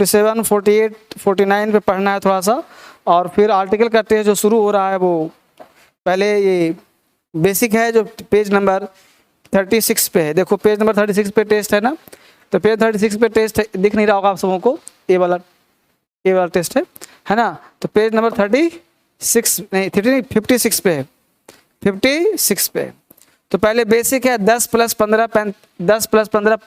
47, 48, 49 पे पढ़ना है थोड़ा सा। और फिर आर्टिकल का टेस्ट जो शुरू हो रहा है वो पहले ये बेसिक है जो पेज नंबर 36 पे है। देखो पेज नंबर 36 पे टेस्ट है ना, तो पेज 36 पे टेस्ट दिख नहीं रहा होगा आप सबों को, ये वाला टेस्ट है ना। तो पेज नंबर 36 नहीं 56 पे है, 56 पे। तो पहले बेसिक है 10 + 15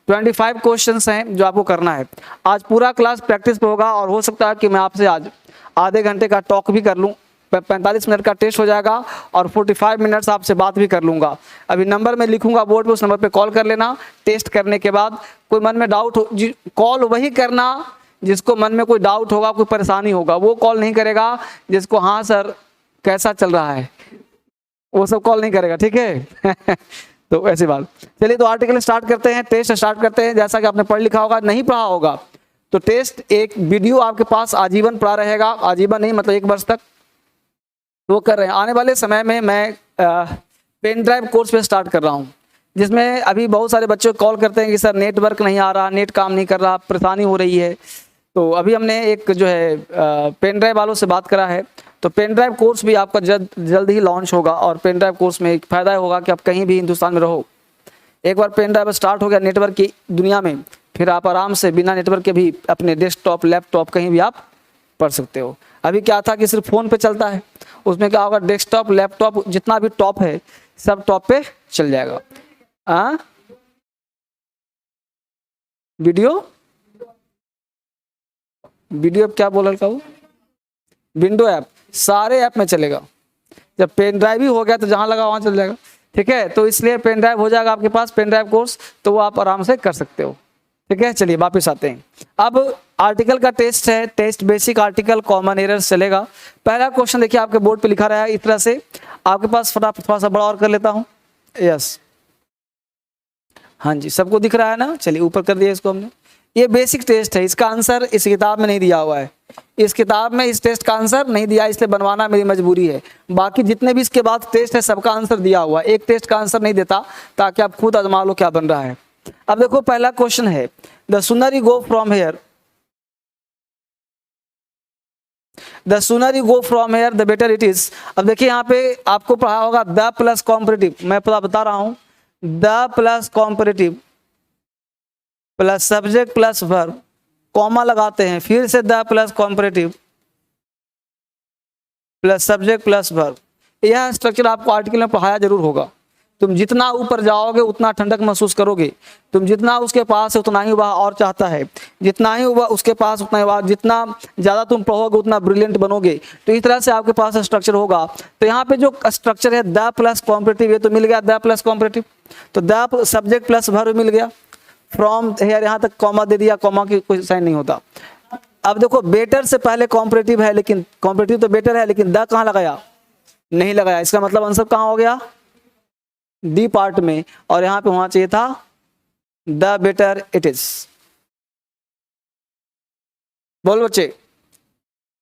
25 क्वेश्चंस हैं जो आपको करना है। आज पूरा क्लास प्रैक्टिस पे होगा और हो सकता है कि मैं आपसे आज आधे घंटे का टॉक भी कर लूँ, 45 मिनट का टेस्ट हो जाएगा और 45 मिनट्स आपसे बात भी कर लूँगा। अभी नंबर मैं लिखूंगा बोर्ड पे, उस नंबर पे कॉल कर लेना। टेस्ट करने के बाद कोई मन में डाउट हो, कॉल वही करना जिसको मन में कोई डाउट होगा, कोई परेशानी होगा, वो कॉल नहीं करेगा जिसको हाँ सर कैसा चल रहा है वो सब कॉल नहीं करेगा, ठीक है। तो ऐसी बात। चलिए तो आर्टिकल स्टार्ट करते हैं, टेस्ट स्टार्ट करते हैं। जैसा कि आपने पढ़ लिखा होगा, नहीं पढ़ा होगा तो टेस्ट एक वीडियो आपके पास आजीवन पड़ा रहेगा, आजीवन नहीं मतलब 1 वर्ष तक वो कर रहे हैं। आने वाले समय में मैं पेन ड्राइव कोर्स पे स्टार्ट कर रहा हूँ, जिसमें अभी बहुत सारे बच्चे कॉल करते हैं कि सर नेटवर्क नहीं आ रहा, नेट काम नहीं कर रहा, परेशानी हो रही है। तो अभी हमने एक जो है पेन ड्राइव वालों से बात करा है, तो पेन ड्राइव कोर्स भी आपका जल्द ही लॉन्च होगा। और पेन ड्राइव कोर्स में एक फ़ायदा होगा कि आप कहीं भी हिंदुस्तान में रहो, एक बार पेन ड्राइव स्टार्ट हो गया नेटवर्क की दुनिया में, फिर आप आराम से बिना नेटवर्क के भी अपने डेस्कटॉप लैपटॉप कहीं भी आप पढ़ सकते हो। अभी क्या था कि सिर्फ फ़ोन पे चलता है, उसमें क्या होगा डेस्कटॉप लैपटॉप जितना भी टॉप है सब टॉप पे चल जाएगा। वीडियो क्या बोल रहा वो, विंडो ऐप सारे ऐप में चलेगा। जब पेन ड्राइव ही हो गया तो जहाँ लगा वहाँ चल जाएगा, ठीक है। तो इसलिए पेन ड्राइव हो जाएगा आपके पास, पेन ड्राइव कोर्स, तो वो आप आराम से कर सकते हो, ठीक है। चलिए वापस आते हैं। अब आर्टिकल का टेस्ट है, test basic article common errors चलेगा। पहला क्वेश्चन देखिए आपके बोर्ड पे लिखा रहा है इस तरह से, आपके पास फटाफट थोड़ा सा बड़ा और कर लेता हूँ। यस हाँ जी, सबको दिख रहा है ना। चलिए ऊपर कर दिया इसको हमने। ये बेसिक टेस्ट है, इसका आंसर इस किताब में नहीं दिया हुआ है, इस किताब में इस टेस्ट का आंसर नहीं दिया, इसलिए बनवाना मेरी मजबूरी है। बाकी जितने भी इसके बाद टेस्ट है सबका आंसर दिया हुआ है, एक टेस्ट का आंसर नहीं देता ताकि आप खुद आजमा लो क्या बन रहा है। अब देखो पहला क्वेश्चन है, the sooner you go from here, the sooner you go from here the better it is. अब देखिए यहाँ पे आपको पढ़ा होगा द प्लस कॉम्परेटिव, मैं बता रहा हूँ the plus comparative plus subject plus verb, comma लगाते हैं, फिर से the plus comparative plus subject plus verb. यह स्ट्रक्चर आपको आर्टिकल में पढ़ाया जरूर होगा। तुम जितना ऊपर जाओगे उतना ठंडक महसूस करोगे, तुम जितना उसके पास है उतना ही वह और चाहता है, जितना ही वह उसके पास उतना ही वह, जितना ज़्यादा तुम पढ़ोगे उतना ब्रिलियंट बनोगे। तो इस तरह से आपके पास स्ट्रक्चर होगा। तो यहाँ पे जो स्ट्रक्चर है द प्लस कॉम्परेटिव, ये तो मिल गया द प्लस कॉम्परेटिव, तो द सब्जेक्ट प्लस वर्ब मिल गया, फ्रॉम हेयर यहाँ तक कॉमा दे दिया, कॉमा की कोई साइन नहीं होता। अब देखो बेटर से पहले कॉम्परेटिव है, लेकिन कॉम्परेटिव तो बेटर है, लेकिन द कहाँ लगाया, नहीं लगाया। इसका मतलब आंसर कहाँ हो गया, डी पार्ट में, और यहाँ पे होना चाहिए था द बेटर इट इज। बोल बच्चे।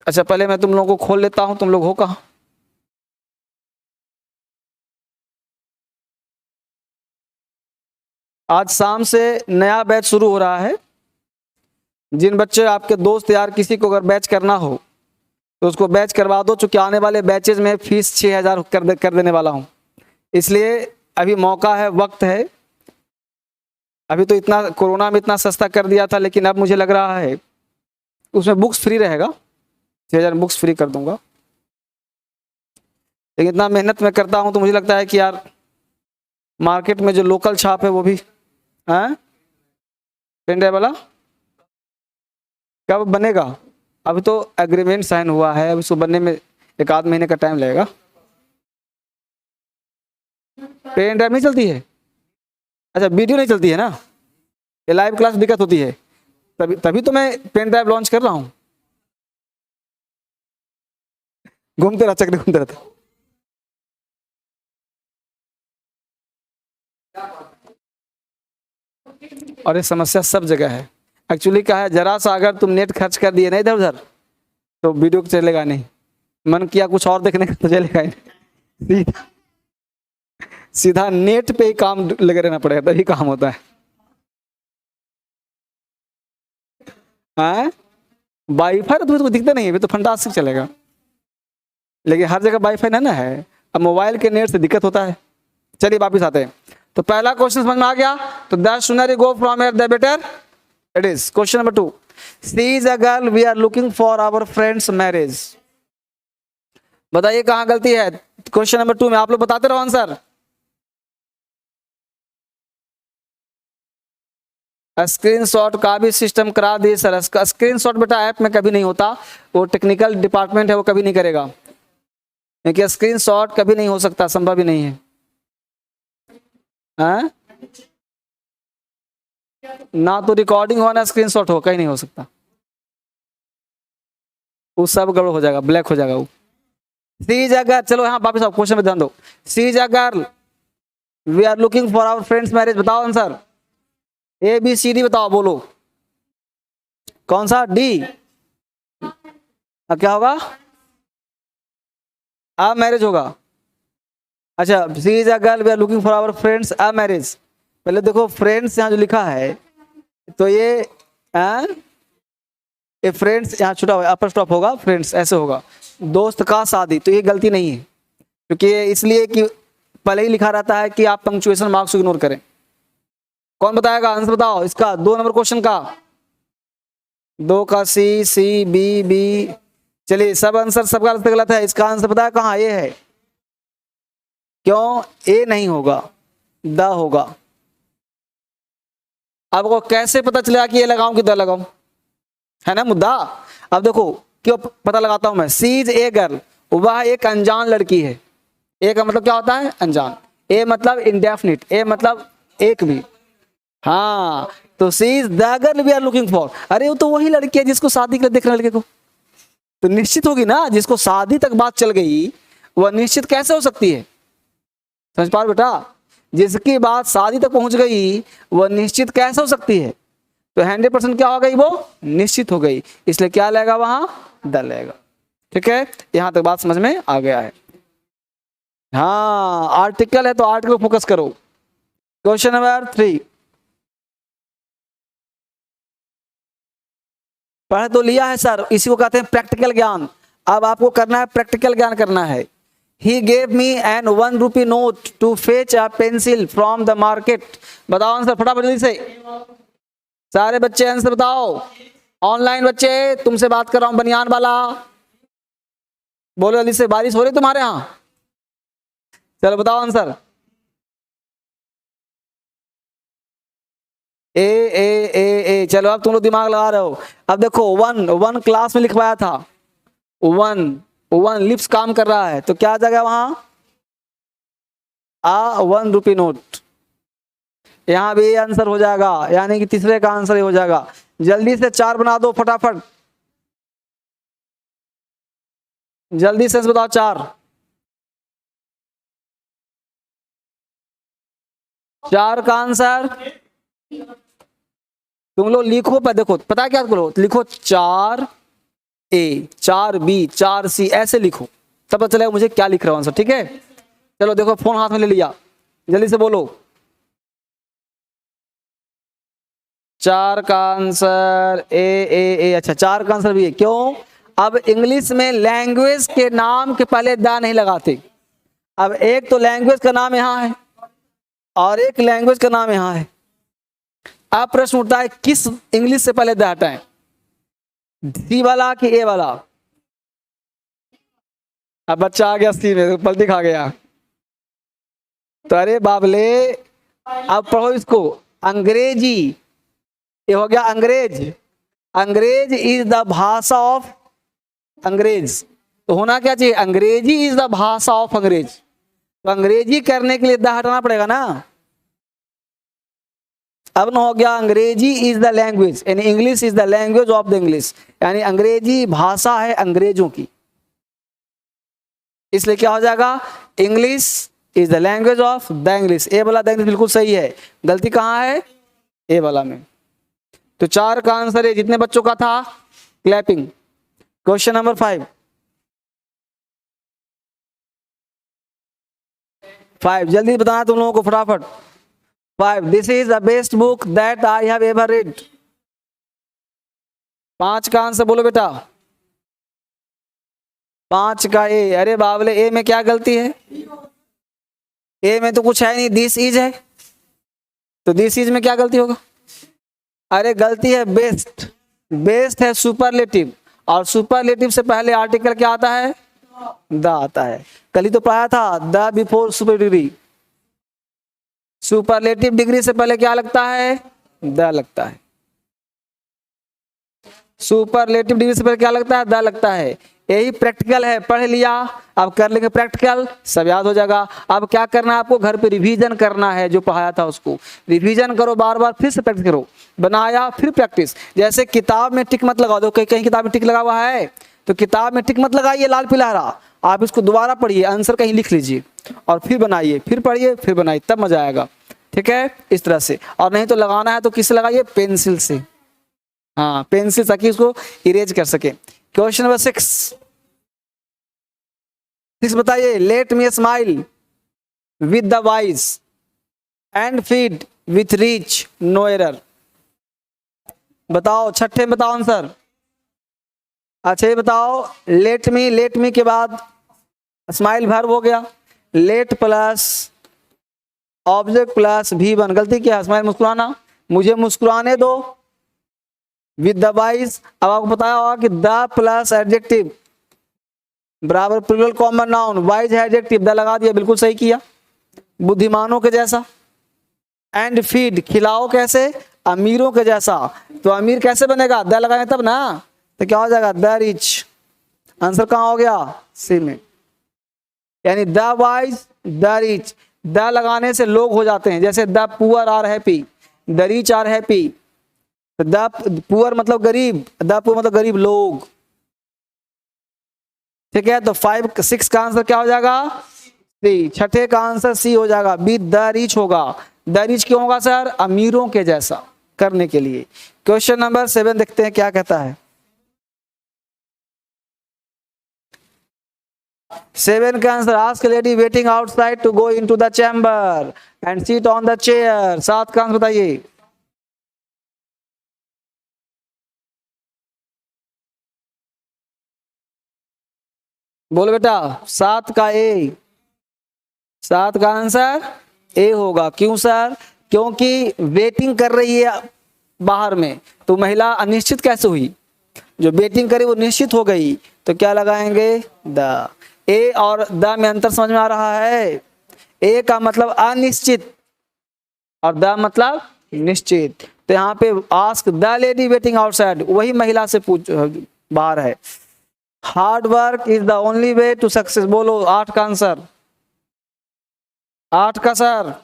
अच्छा पहले मैं तुम लोगों को खोल लेता हूं, तुम लोग हो कहाँ। आज शाम से नया बैच शुरू हो रहा है। जिन बच्चे आपके दोस्त यार किसी को अगर बैच करना हो तो उसको बैच करवा दो, चूंकि आने वाले बैचेज में फीस 6000 कर देने वाला हूं, इसलिए अभी मौका है, वक्त है। अभी तो इतना कोरोना में इतना सस्ता कर दिया था, लेकिन अब मुझे लग रहा है उसमें बुक्स फ्री रहेगा, 6000 बुक्स फ्री कर दूंगा। लेकिन इतना मेहनत मैं करता हूं तो मुझे लगता है कि यार मार्केट में जो लोकल छाप है वो भी पेन ड्राइव वाला कब बनेगा। अभी तो एग्रीमेंट साइन हुआ है, अभी इसको बनने में 1 आध महीने का टाइम लगेगा। पेन ड्राइव नहीं चलती है, अच्छा वीडियो नहीं चलती है ना, ये लाइव क्लास दिक्कत होती है, तभी तो मैं पेन ड्राइव लॉन्च कर रहा हूँ। घूमते रहा चक्र घूमते रहता। और ये समस्या सब जगह है। एक्चुअली क्या है, जरा सा अगर तुम नेट खर्च कर दिए ना इधर उधर तो वीडियो चलेगा नहीं, मन किया कुछ और देखने का तो चलेगा ही नहीं, सीधा नेट पे ही काम लगे रहना पड़ेगा, तभी काम होता है। हाँ, वाईफाई तो तुम्हें दिखता नहीं है, तो फंटास्टिक चलेगा, लेकिन हर जगह वाईफाई ना है, अब मोबाइल के नेट से दिक्कत होता है। चलिए वापिस आते हैं। तो पहला क्वेश्चन समझ में आ गया, तो the sooner you go from here the better it is. Question number 2, she is a girl we are looking for our friends marriage. बताइए कहां गलती है क्वेश्चन नंबर 2 में, आप लोग बताते रहो आंसर। स्क्रीनशॉट का भी सिस्टम करा दिए सर। स्क्रीनशॉट बेटा ऐप में कभी नहीं होता, वो टेक्निकल डिपार्टमेंट है, वो कभी नहीं करेगा, क्योंकि स्क्रीनशॉट कभी नहीं हो सकता, संभव ही नहीं है। हाँ? ना तो रिकॉर्डिंग हो ना स्क्रीनशॉट हो, कहीं नहीं हो सकता, वो सब गड़बड़ हो जाएगा, ब्लैक हो जाएगा वो। सी इज अ गर्ल, चलो यहाँ वापस आओ, क्वेश्चन में ध्यान दो। She is a girl we are looking for our friends marriage, बताओ answer. A B C D बताओ, बोलो कौन सा, डी। अब क्या होगा, आ मैरिज होगा। अच्छा, she is a girl we are looking for our friends a marriage. पहले देखो फ्रेंड्स यहाँ जो लिखा है, तो ये फ्रेंड्स यहाँ छुटा हुआ अपर स्टॉप होगा, फ्रेंड्स ऐसे होगा, दोस्त का शादी, तो ये गलती नहीं है, क्योंकि ये इसलिए कि पहले ही लिखा रहता है कि आप पंक्चुएशन मार्क्स इग्नोर करें। कौन बताएगा आंसर, बताओ इसका 2 नंबर क्वेश्चन का, 2 का सी, सी बी बी। चलिए सब आंसर सबका गलत है, इसका आंसर पता है कहाँ, ये है। क्यों ए नहीं होगा, द होगा। आपको कैसे पता चलेगा कि ये लगाऊं कि द लगाऊं, है ना मुद्दा। अब देखो क्यों पता लगाता हूं मैं, सी इज ए गर्ल, वह एक अनजान लड़की है। ए का मतलब क्या होता है, अनजान। ए मतलब इंडेफिनिट, ए मतलब एक भी। हाँ, तो she is the girl we are looking for, अरे वो तो वही लड़की है जिसको शादी के लिए देख रहे लड़के को, तो निश्चित होगी ना, जिसको शादी तक बात चल गई वह निश्चित कैसे हो सकती है, समझ पा रहे बेटा, जिसकी बात शादी तक पहुंच गई वह निश्चित कैसे हो सकती है, तो 100% क्या हो गई, वो निश्चित हो गई, इसलिए क्या लगेगा वहां, द लगेगा। ठीक है, यहां तक बात समझ में आ गया है। हाँ, आर्टिकल है तो आर्टिकल फोकस करो। क्वेश्चन नंबर 3, पढ़ तो लिया है सर, इसी को कहते हैं प्रैक्टिकल ज्ञान। अब आपको करना है प्रैक्टिकल ज्ञान करना है। He gave me an 1 rupee note to fetch a pencil from the market। बताओ आंसर फटाफट जल्दी से, सारे बच्चे आंसर बताओ। ऑनलाइन बच्चे तुमसे बात कर रहा हूं, बनियान वाला बोलो जल्दी से, बारिश हो रही तुम्हारे यहाँ, चलो बताओ आंसर। ए ए ए ए, चलो अब तुम लोग दिमाग लगा रहे हो। अब देखो वन क्लास में लिखवाया था, वन लिप्स काम कर रहा है, तो क्या आ जाएगा वहां, आ 1 रुपी नोट। यहां भी आंसर हो जाएगा, यानी कि तीसरे का आंसर ही हो जाएगा। जल्दी से 4 बना दो फटाफट, जल्दी से बताओ 4 का आंसर। तुम लोग लिखो पर, देखो पता है क्या करो, लिखो 4 ए 4 बी 4 सी, ऐसे लिखो, तब पता चलेगा मुझे क्या लिख रहा हूं आंसर। ठीक है, चलो देखो फोन हाथ में ले लिया, जल्दी से बोलो 4 का आंसर ए ए ए। अच्छा 4 का आंसर भी है, क्यों, अब इंग्लिश में लैंग्वेज के नाम के पहले दा नहीं लगाते। अब एक तो लैंग्वेज का नाम यहां है और एक लैंग्वेज का नाम यहां है। अब प्रश्न उठता है किस इंग्लिश से पहले दा हटाएं, सी वाला कि ए वाला। अब बच्चा आ गया सी में, पलटी खा गया, तो अरे बाबले अब पढ़ो इसको, अंग्रेजी, ये हो गया अंग्रेज। अंग्रेज इज द भाषा ऑफ अंग्रेज, तो होना क्या चाहिए, अंग्रेजी इज द भाषा ऑफ अंग्रेज। तो अंग्रेजी करने के लिए द हटाना पड़ेगा ना। अब न हो गया अंग्रेजी इज द लैंग्वेज, यानी English is the language of the English, यानी अंग्रेजी भाषा है अंग्रेजों की, इसलिए क्या हो जाएगा, English is the language of the English. A वाला द इंग्लिश बिल्कुल सही है, गलती कहां है, ए वाला में। तो 4 का आंसर है, जितने बच्चों का था क्लैपिंग। क्वेश्चन नंबर 5 जल्दी बताना तुम लोगों को फटाफट। 5 this is the best book that I have ever read। 5 का आंसर बोलो बेटा। 5 का ए। अरे बाबले, ए में क्या गलती है? ए में तो कुछ है नहीं, दिस इज है, तो दिस इज में क्या गलती होगा? अरे गलती है बेस्ट। बेस्ट है सुपरलेटिव, और सुपरलेटिव से पहले आर्टिकल क्या आता है? द आता है। कल ही तो पढ़ाया था, the before super degree. Superlative degree से पहले क्या लगता है? द लगता है। सुपरलेटिव डिग्री से पहले क्या लगता है? द लगता है। यही प्रैक्टिकल है, पढ़ लिया, अब कर लेंगे प्रैक्टिकल, सब याद हो जाएगा। अब क्या करना है आपको? घर पे रिवीजन करना है, जो पढ़ाया था उसको रिवीजन करो, बार बार फिर से प्रैक्टिस करो। बनाया फिर प्रैक्टिस। जैसे किताब में टिक मत लगा दो, कहीं किताब में टिक लगा हुआ है तो किताब में टिक मत लगाइए लाल पीला हरा, आप इसको दोबारा पढ़िए, आंसर कहीं लिख लीजिए और फिर बनाइए, फिर पढ़िए, फिर बनाइए, तब मजा आएगा। ठीक है, इस तरह से। और नहीं तो लगाना है तो किससे लगाइए? पेंसिल से। हाँ, पेंसिल, ताकि उसको इरेज कर सके। क्वेश्चन नंबर 6 बताइए। Let me smile with the wise and feed with rich no error. बताओ, छठे में बताओ आंसर। अच्छा ये बताओ, लेट मी के बाद स्माइल वर्ब हो गया, late plus object plus V1, गलती क्या है? स्माइल मुस्कुराना, मुझे मुस्कुराने दो विद द वाइज। अब आपको बताया होगा कि द प्लस एडजेक्टिव बराबर प्लूरल कॉमन नाउन, वाइज है एडजेक्टिव, द लगा दिया, बिल्कुल सही किया, बुद्धिमानों के जैसा। एंड फीड, खिलाओ कैसे? अमीरों के जैसा। तो अमीर कैसे बनेगा? द लगाएंगे तब ना, तो क्या हो जाएगा? The rich. आंसर कहाँ हो गया? सी में। यानी the wise, the rich, the लगाने से लोग हो जाते हैं, जैसे the poor are happy, the rich are happy. The poor मतलब गरीब, द पुअर मतलब गरीब लोग। ठीक है, तो 6 का आंसर क्या हो जाएगा? सी। छठे का आंसर सी हो जाएगा, बी द रिच होगा। द रिच क्यों होगा सर? अमीरों के जैसा करने के लिए। क्वेश्चन नंबर 7 देखते हैं क्या कहता है। 7 का answer, ask lady waiting outside to go into the chamber and seat on the chair. 7 का आंसर बताइए। बोलो बेटा। 7 का ए। 7 का आंसर ए होगा। क्यों सर? क्योंकि वेटिंग कर रही है बाहर में, तो महिला अनिश्चित कैसे हुई? जो वेटिंग करी वो निश्चित हो गई, तो क्या लगाएंगे? द। ए और द में अंतर समझ में आ रहा है? ए का मतलब अनिश्चित और द मतलब निश्चित। तो यहाँ पे ask the lady waiting outside, वही महिला से पूछ बाहर है। Hard work is the only way to success. बोलो 8 का आंसर। 8 का सर,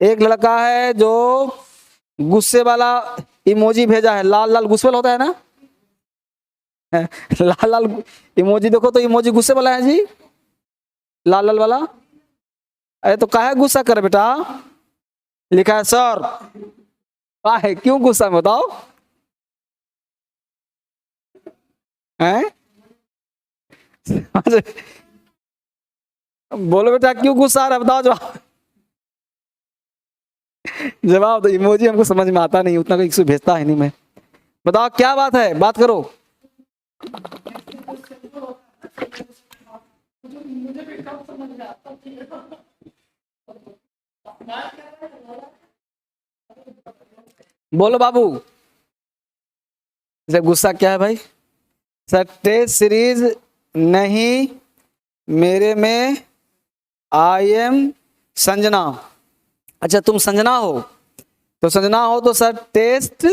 एक लड़का है जो गुस्से वाला इमोजी भेजा है, लाल लाल गुस्से वाला होता है ना लाल लाल इमोजी, देखो तो इमोजी गुस्से वाला है जी, लाल लाल वाला। अरे तो काहे गुस्सा कर बेटा? लिखा है सर। काहे, क्यों गुस्सा में बताओ? हैं? बोलो बेटा, क्यों गुस्सा आ रहा है? बताओ जवाब। जवाब दो। इमोजी हमको समझ में आता नहीं, उतना किसी भेजता है नहीं मैं। बताओ क्या बात है, बात करो। बोलो बाबू। सर गुस्सा क्या है भाई? सर टेस्ट सीरीज नहीं मेरे में, आई एम संजना। अच्छा तुम संजना हो, तो संजना हो तो सर टेस्ट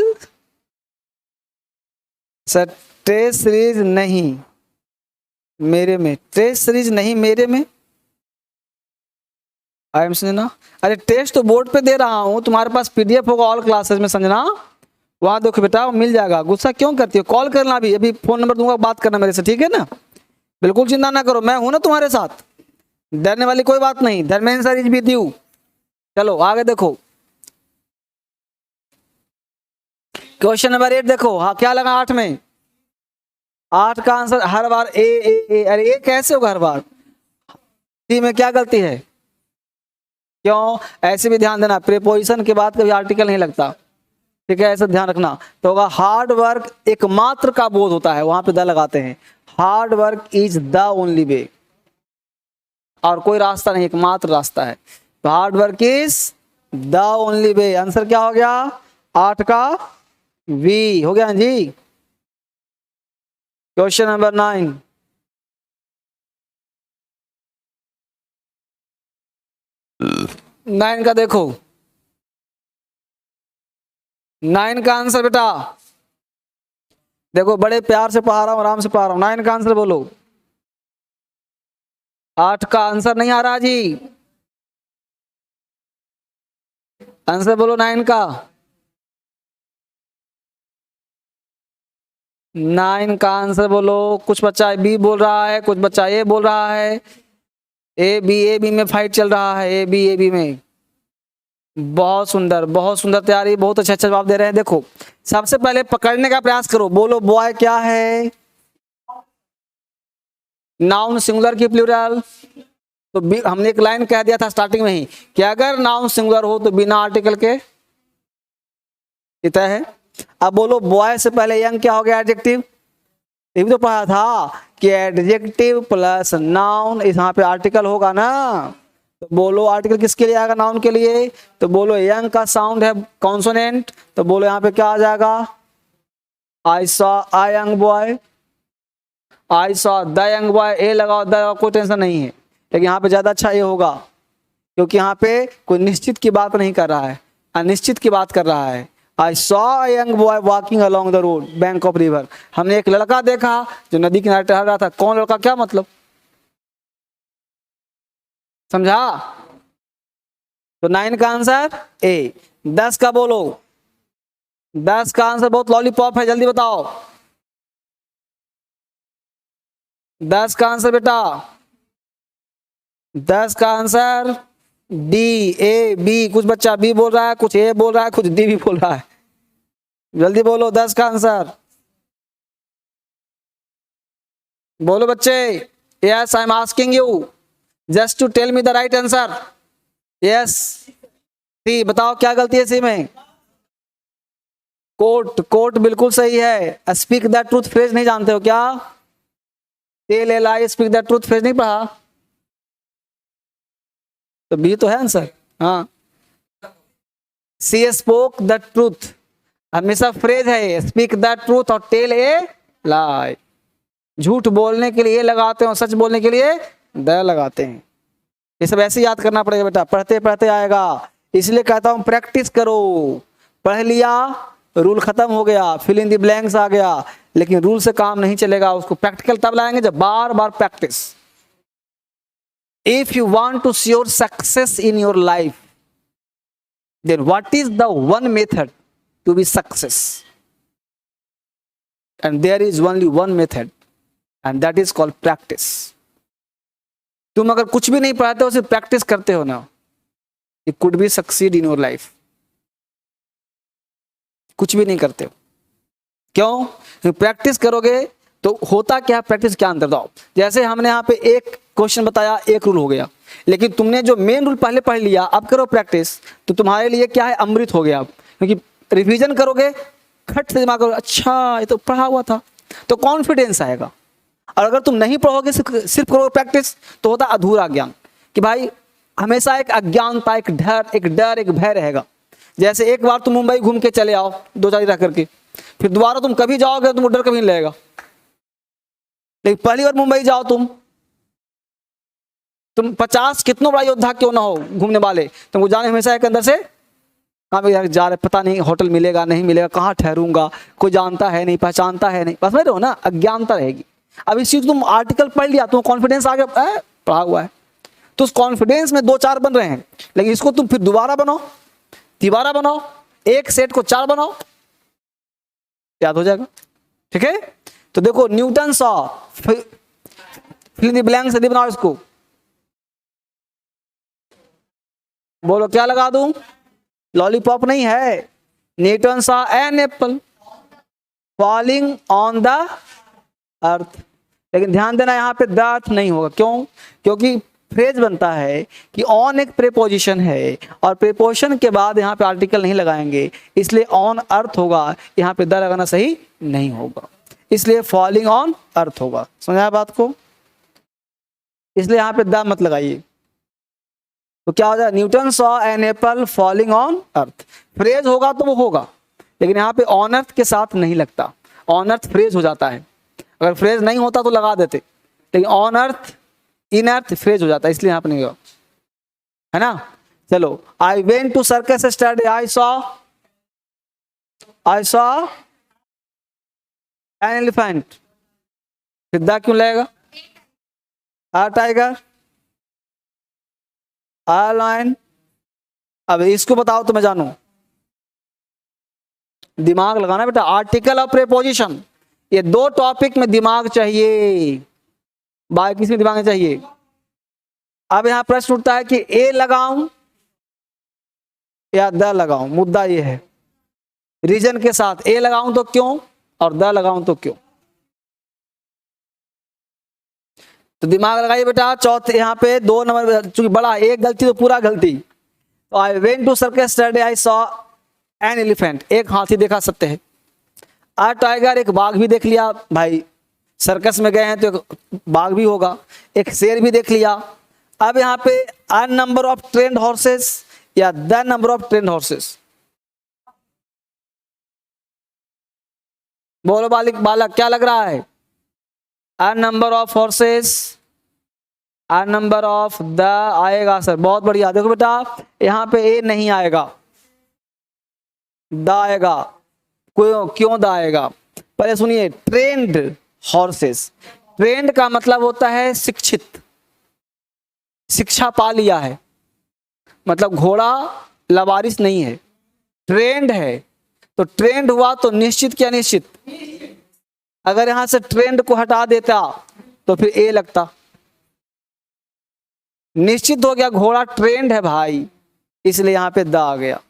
सीरीज नहीं मेरे में, टेस्ट सीरीज नहीं मेरे में, आई एम संजना। अरे टेस्ट तो बोर्ड पे दे रहा हूं, तुम्हारे पास पीडीएफ होगा ऑल क्लासेस में संजना, वहां देखो बेटा वो मिल जाएगा। गुस्सा क्यों करती हो? कॉल करना, भी अभी फोन नंबर दूंगा, बात करना मेरे से, ठीक है ना? बिल्कुल चिंता ना करो, मैं हूं ना तुम्हारे साथ, डरने वाली कोई बात नहीं। Dharmendra sir is with you. चलो आगे देखो, क्वेश्चन नंबर 8 देखो। हाँ क्या लगा 8 में? 8 का आंसर हर बार ए ए ए। अरे ए कैसे होगा हर बार? सी में क्या गलती है? क्यों? ऐसे भी ध्यान देना, प्रीपोजिशन के बाद कभी आर्टिकल नहीं लगता। ठीक है, ऐसा ध्यान रखना। तो होगा हार्ड वर्क एकमात्र का बोध होता है, वहां पे द लगाते हैं। Hard work is the only वे, और कोई रास्ता नहीं, एकमात्र रास्ता है। तो hard work is the only way. Answer क्या हो गया? 8 का वी हो गया जी। Question number 9। नाइन का देखो, 9 का आंसर बेटा देखो, बड़े प्यार से पढ़ा रहा हूं, आराम से पढ़ा रहा हूं। 9 का आंसर बोलो। 8 का आंसर नहीं आ रहा जी, आंसर बोलो 9 का। 9 का आंसर बोलो। कुछ बच्चा बी बोल रहा है, कुछ बच्चा ए बोल रहा है। ए बी में फाइट चल रहा है, ए बी में। बहुत सुंदर, बहुत सुंदर तैयारी, बहुत अच्छा अच्छा जवाब दे रहे हैं। देखो सबसे पहले पकड़ने का प्रयास करो। बोलो बॉय क्या है? नाउन सिंगुलर की प्लूरल। तो हमने एक लाइन कह दिया था स्टार्टिंग में ही कि अगर नाउन सिंगुलर हो तो बिना आर्टिकल के इतना है। अब बोलो बॉय से पहले यंग क्या हो गया? एडजेक्टिव। ये भी तो पढ़ा था कि एडजेक्टिव प्लस नाउन, यहाँ पे आर्टिकल होगा ना। तो बोलो आर्टिकल किसके लिए आएगा? नाउन के लिए। तो बोलो यंग का साउंड है कॉन्सोनेंट, तो बोलो यहाँ पे क्या आ जाएगा? I saw a young boy, I saw the young boy. A लगाओ, द, कोई टेंशन नहीं है, लेकिन यहाँ पे ज्यादा अच्छा ये होगा क्योंकि यहाँ पे कोई निश्चित की बात नहीं कर रहा है, अनिश्चित की बात कर रहा है। आई saw a young boy walking along the road bank of river. हमने एक लड़का देखा जो नदी किनारे टहल रहा था। कौन लड़का? क्या मतलब? समझा? तो 9 का आंसर ए। 10 का बोलो। 10 का आंसर बहुत लॉलीपॉप है, जल्दी बताओ। 10 का आंसर बेटा, 10 का आंसर डी, ए बी। कुछ बच्चा बी बोल रहा है, कुछ ए बोल रहा है, कुछ डी भी बोल रहा है। जल्दी बोलो 10 का आंसर बोलो बच्चे। Yes I am asking you just to tell me the right answer. Yes C, बताओ क्या गलती है सी में? कोट, कोट बिल्कुल सही है। स्पीक द ट्रूथ फ्रेज नहीं जानते हो क्या? Tell a lie, speak the truth phrase नहीं पढ़ा? तो बी तो है आंसर। हाँ, सी स्पोक द ट्रूथ, हमेशा फ्रेज है स्पीक द ट्रूथ और टेल ए लाई। झूठ बोलने के लिए लगाते हैं और सच बोलने के लिए द लगाते हैं। ये सब ऐसे याद करना पड़ेगा बेटा, पढ़ते पढ़ते आएगा। इसलिए कहता हूं प्रैक्टिस करो। पढ़ लिया, रूल खत्म हो गया, फिल इन द ब्लैंक्स आ गया, लेकिन रूल से काम नहीं चलेगा। उसको प्रैक्टिकल तब लाएंगे जब बार बार practice. If you want to see your success in your life, then what is the one method to be success? And there is only one method, and that is called practice. तुम अगर कुछ भी नहीं पढ़ाते हो, सिर्फ practice करते हो ना, you could be succeed in your life. कुछ भी नहीं करते हो, क्यों? प्रैक्टिस करोगे तो होता क्या? प्रैक्टिस क्या अंतर दाओ। जैसे हमने यहाँ पे एक क्वेश्चन बताया, एक रूल हो गया, लेकिन तुमने जो मेन रूल पहले पढ़ लिया, अब करो प्रैक्टिस, तो तुम्हारे लिए क्या है? अमृत हो गया। क्योंकि रिवीजन करोगे, खट से दिमाग करोगे, अच्छा ये तो पढ़ा हुआ था, तो कॉन्फिडेंस आएगा। और अगर तुम नहीं पढ़ोगे, सिर्फ करोगे प्रैक्टिस, तो होता अधूरा ज्ञान, कि भाई हमेशा एक अज्ञानता, एक डर, एक भय रहेगा। जैसे एक बार तुम मुंबई घूम के चले आओ 2-4 दिन रह करके, फिर दोबारा तुम कभी जाओगे तुमको डर कभी नहीं लगेगा। लेकिन पहली बार मुंबई जाओ तुम 50 कितनों बड़ा योद्धा क्यों ना हो घूमने वाले, तुमको जाने हमेशा एक अंदर से कहाँ पे जा रहे, पता नहीं होटल मिलेगा नहीं मिलेगा, कहाँ ठहरूंगा, कोई जानता है नहीं, पहचानता है नहीं, बस में रहो ना, अज्ञानता रहेगी। अब इस चीज तुम आर्टिकल पढ़ लिया, तुम कॉन्फिडेंस आ गया, पढ़ा हुआ है, तो उस कॉन्फिडेंस में 2-4 बन रहे हैं, लेकिन इसको तुम फिर दोबारा बनाओ, तिबारा बनाओ, एक सेट को 4 बनाओ, याद हो जाएगा। ठीक है, तो देखो Newton saw, fill in the blanks यदि बनाओ इसको, बोलो क्या लगा दूं? लॉलीपॉप नहीं है। Newton saw an apple falling on the earth, लेकिन ध्यान देना यहाँ पे द अर्थ नहीं होगा। क्यों? क्योंकि फ्रेज बनता है कि ऑन एक प्रेपोजिशन है और प्रेपोजिशन के बाद यहाँ पे आर्टिकल नहीं लगाएंगे, इसलिए ऑन अर्थ होगा, यहाँ पे द लगाना सही नहीं होगा, इसलिए फॉलिंग ऑन अर्थ होगा। समझा बात को? इसलिए यहाँ पे द मत लगाइए। तो क्या हो जाएगा? Newton saw an apple falling on earth. Phrase होगा तो वो होगा, लेकिन यहाँ पे ऑन अर्थ के साथ नहीं लगता, ऑन अर्थ फ्रेज हो जाता है। अगर फ्रेज नहीं होता तो लगा देते, लेकिन on earth in earth phrase हो जाता है, इसलिए यहाँ पे नहीं होगा, है ना। चलो, I went to circus study, I saw an elephant, फिर क्यों लगेगा? A tiger, a lion. अब इसको बताओ तो मैं जानू, दिमाग लगाना बेटा। आर्टिकल और प्रेपोजिशन, ये दो टॉपिक में दिमाग चाहिए, बाकी किसी में दिमाग नहीं चाहिए। अब यहां प्रश्न उठता है कि ए लगाऊं या द लगाऊं। मुद्दा ये है, रीजन के साथ ए लगाऊं तो क्यों और द लगाऊं तो क्यों। तो दिमाग लगाइए बेटा। चौथे यहाँ पे 2 नंबर, चूंकि बड़ा एक गलती तो पूरा गलती। तो I went to circus study, I saw an elephant, एक हाथी देखा सकते हैं। आ टाइगर, एक बाघ भी देख लिया भाई, सर्कस में गए हैं तो एक बाघ भी होगा, एक शेर भी देख लिया। अब यहाँ पे a number of trained horses या the number of trained horses. बोलो बालक क्या लग रहा है? A number of horses, a number of the आएगा सर। बहुत बढ़िया। देखो बेटा, यहाँ पे ए नहीं आएगा, द आएगा। क्यों द आएगा? पहले सुनिए, ट्रेंड हॉर्सेस, ट्रेंड का मतलब होता है शिक्षित, शिक्षा पा लिया है, मतलब घोड़ा लवारिस नहीं है, ट्रेंड है। तो ट्रेंड हुआ तो निश्चित क्या निश्चित। अगर यहां से ट्रेंड को हटा देता तो फिर ए लगता। निश्चित हो गया घोड़ा ट्रेंड है भाई, इसलिए यहां पे द आ गया।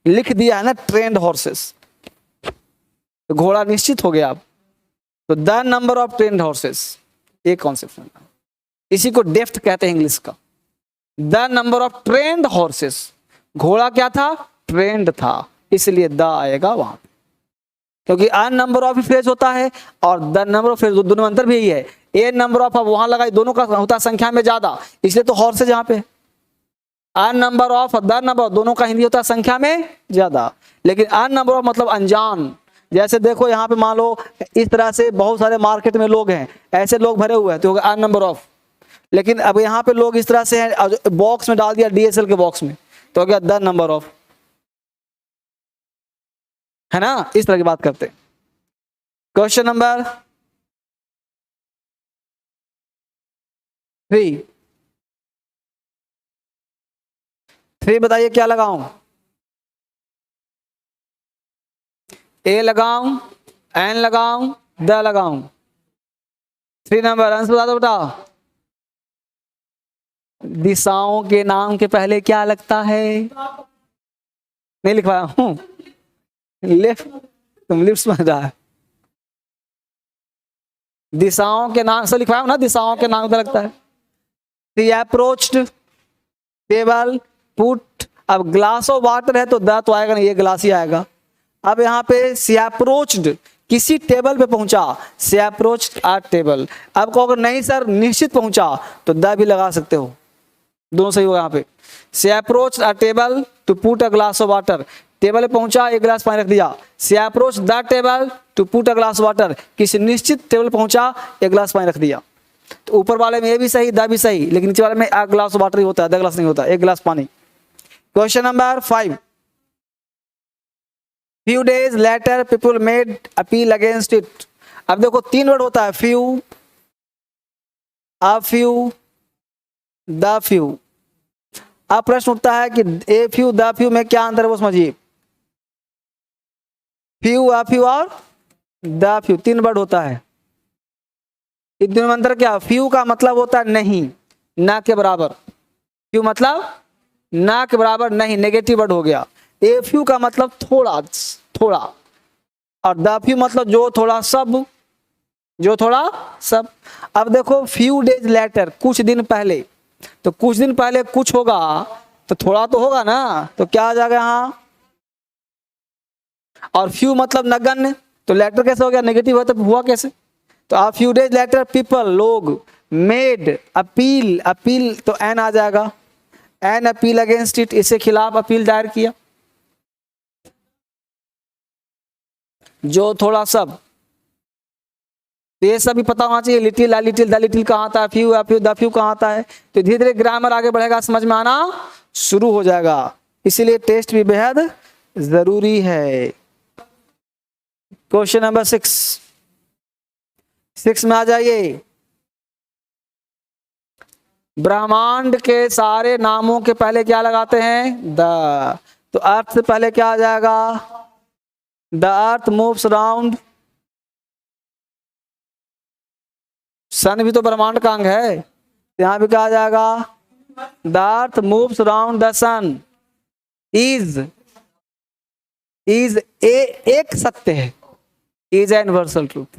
लिख दिया है ना ट्रेंड हॉर्सेस, तो घोड़ा निश्चित हो गया। अब तो the number of trained horses, एक कॉन्सेप्ट, इसी को डेप्थ कहते हैं इंग्लिश का। The number of trained horses, घोड़ा क्या था? ट्रेंड था, इसलिए द आएगा वहां पे, क्योंकि अन नंबर ऑफ फ्रेज होता है और द नंबर ऑफ फ्रेज, दोनों में अंतर भी यही है। ए नंबर ऑफ अब वहां लगाई, दोनों का होता है संख्या में ज्यादा, इसलिए तो हॉर्सेज यहाँ पे। अन नंबर ऑफ द नंबर, दोनों का हिंदी होता है संख्या में ज्यादा, लेकिन अन नंबर ऑफ मतलब अनजान। जैसे देखो यहाँ पे मान लो इस तरह से बहुत सारे मार्केट में लोग हैं, ऐसे लोग भरे हुए हैं, तो अन नंबर ऑफ। लेकिन अब यहाँ पे लोग इस तरह से हैं, बॉक्स में डाल दिया, डीएसएल के बॉक्स में, तो हो गया द नंबर ऑफ, है ना। इस तरह की बात करते हैं। क्वेश्चन नंबर 3 बताइए क्या लगाऊं? ए लगाऊं, एन लगाऊं, द लगाऊं? 3 नंबर आंसर बता दो बेटा। दिशाओं के नाम के पहले क्या लगता है? नहीं लिखवाया हूं, लेफ्ट, तुम लिफ्ट समझ रहा है। दिशाओं के नाम से लिखवाया ना, दिशाओं के नाम पे लगता है। सी अप्रोच्ड, टेबल, पुट। अब ग्लास ऑफ वाटर है तो द तो आएगा नहीं, ये ग्लास ही आएगा। अब यहाँ पे सी अप्रोच्ड, किसी टेबल पे पहुंचा, सी अप्रोच्ड आ टेबल। अब कहोगे नहीं सर निश्चित पहुंचा, तो द भी लगा सकते हो, दोनों सही होगा। यहाँ पे she approached a table to put a glass of water, table पे पहुंचा, एक गिलास पानी रख दिया। She approach the table to put a glass water, किसी निश्चित टेबल पहुंचा, एक गिलास पानी रख दिया। तो ऊपर वाले में ये भी सही, द भी सही, लेकिन नीचे वाले में एक ग्लास वाटर ही होता है, द ग्लास नहीं होता, एक गिलास पानी। Question number 5, few days later people made appeal against it. अब देखो 3 वर्ड होता है, few, a few, the few. अब प्रश्न उठता है कि ए फ्यू द फ्यू में क्या अंतर है वो समझिए। फ्यू, अ फ्यू और द फ्यू 3 वर्ड होता है। इन दोनों में अंतर क्या? फ्यू का मतलब होता है नहीं, ना के बराबर। फ्यू मतलब ना के बराबर नहीं, नेगेटिव वर्ड हो गया। ए फ्यू का मतलब थोड़ा थोड़ा, और द फ्यू मतलब जो थोड़ा सब, जो थोड़ा सब। अब देखो फ्यू डेज लेटर, कुछ दिन पहले, तो कुछ दिन पहले कुछ होगा तो थोड़ा तो होगा ना, तो क्या आ जाएगा यहाँ। और फ्यू मतलब नगण्य, तो लेटर कैसे हो गया, नेगेटिव है तो हुआ कैसे। तो आ फ्यू डेज लेटर पीपल लोग मेड अपील, अपील तो एन आ जाएगा, एन अपील अगेंस्ट इट, इसके खिलाफ अपील दायर किया। जो थोड़ा सब ये सब भी पता होना चाहिए, लिटिल लिटिल द लिटिल कहाँ आता है, फ्यू द फ्यू कहाँ आता है। तो धीरे धीरे ग्रामर आगे बढ़ेगा, समझ में आना शुरू हो जाएगा, इसीलिए टेस्ट भी बेहद जरूरी है। क्वेश्चन नंबर 6 में आ जाइए। ब्रह्मांड के सारे नामों के पहले क्या लगाते हैं, द। तो अर्थ से पहले क्या आ जाएगा, द अर्थ मूव्स अराउंड, सन भी तो ब्रह्मांड का अंग है, यहां भी क्या आ जाएगा, the earth moves around the sun, is एक सत्य है, इज यूनिवर्सल ट्रूथ,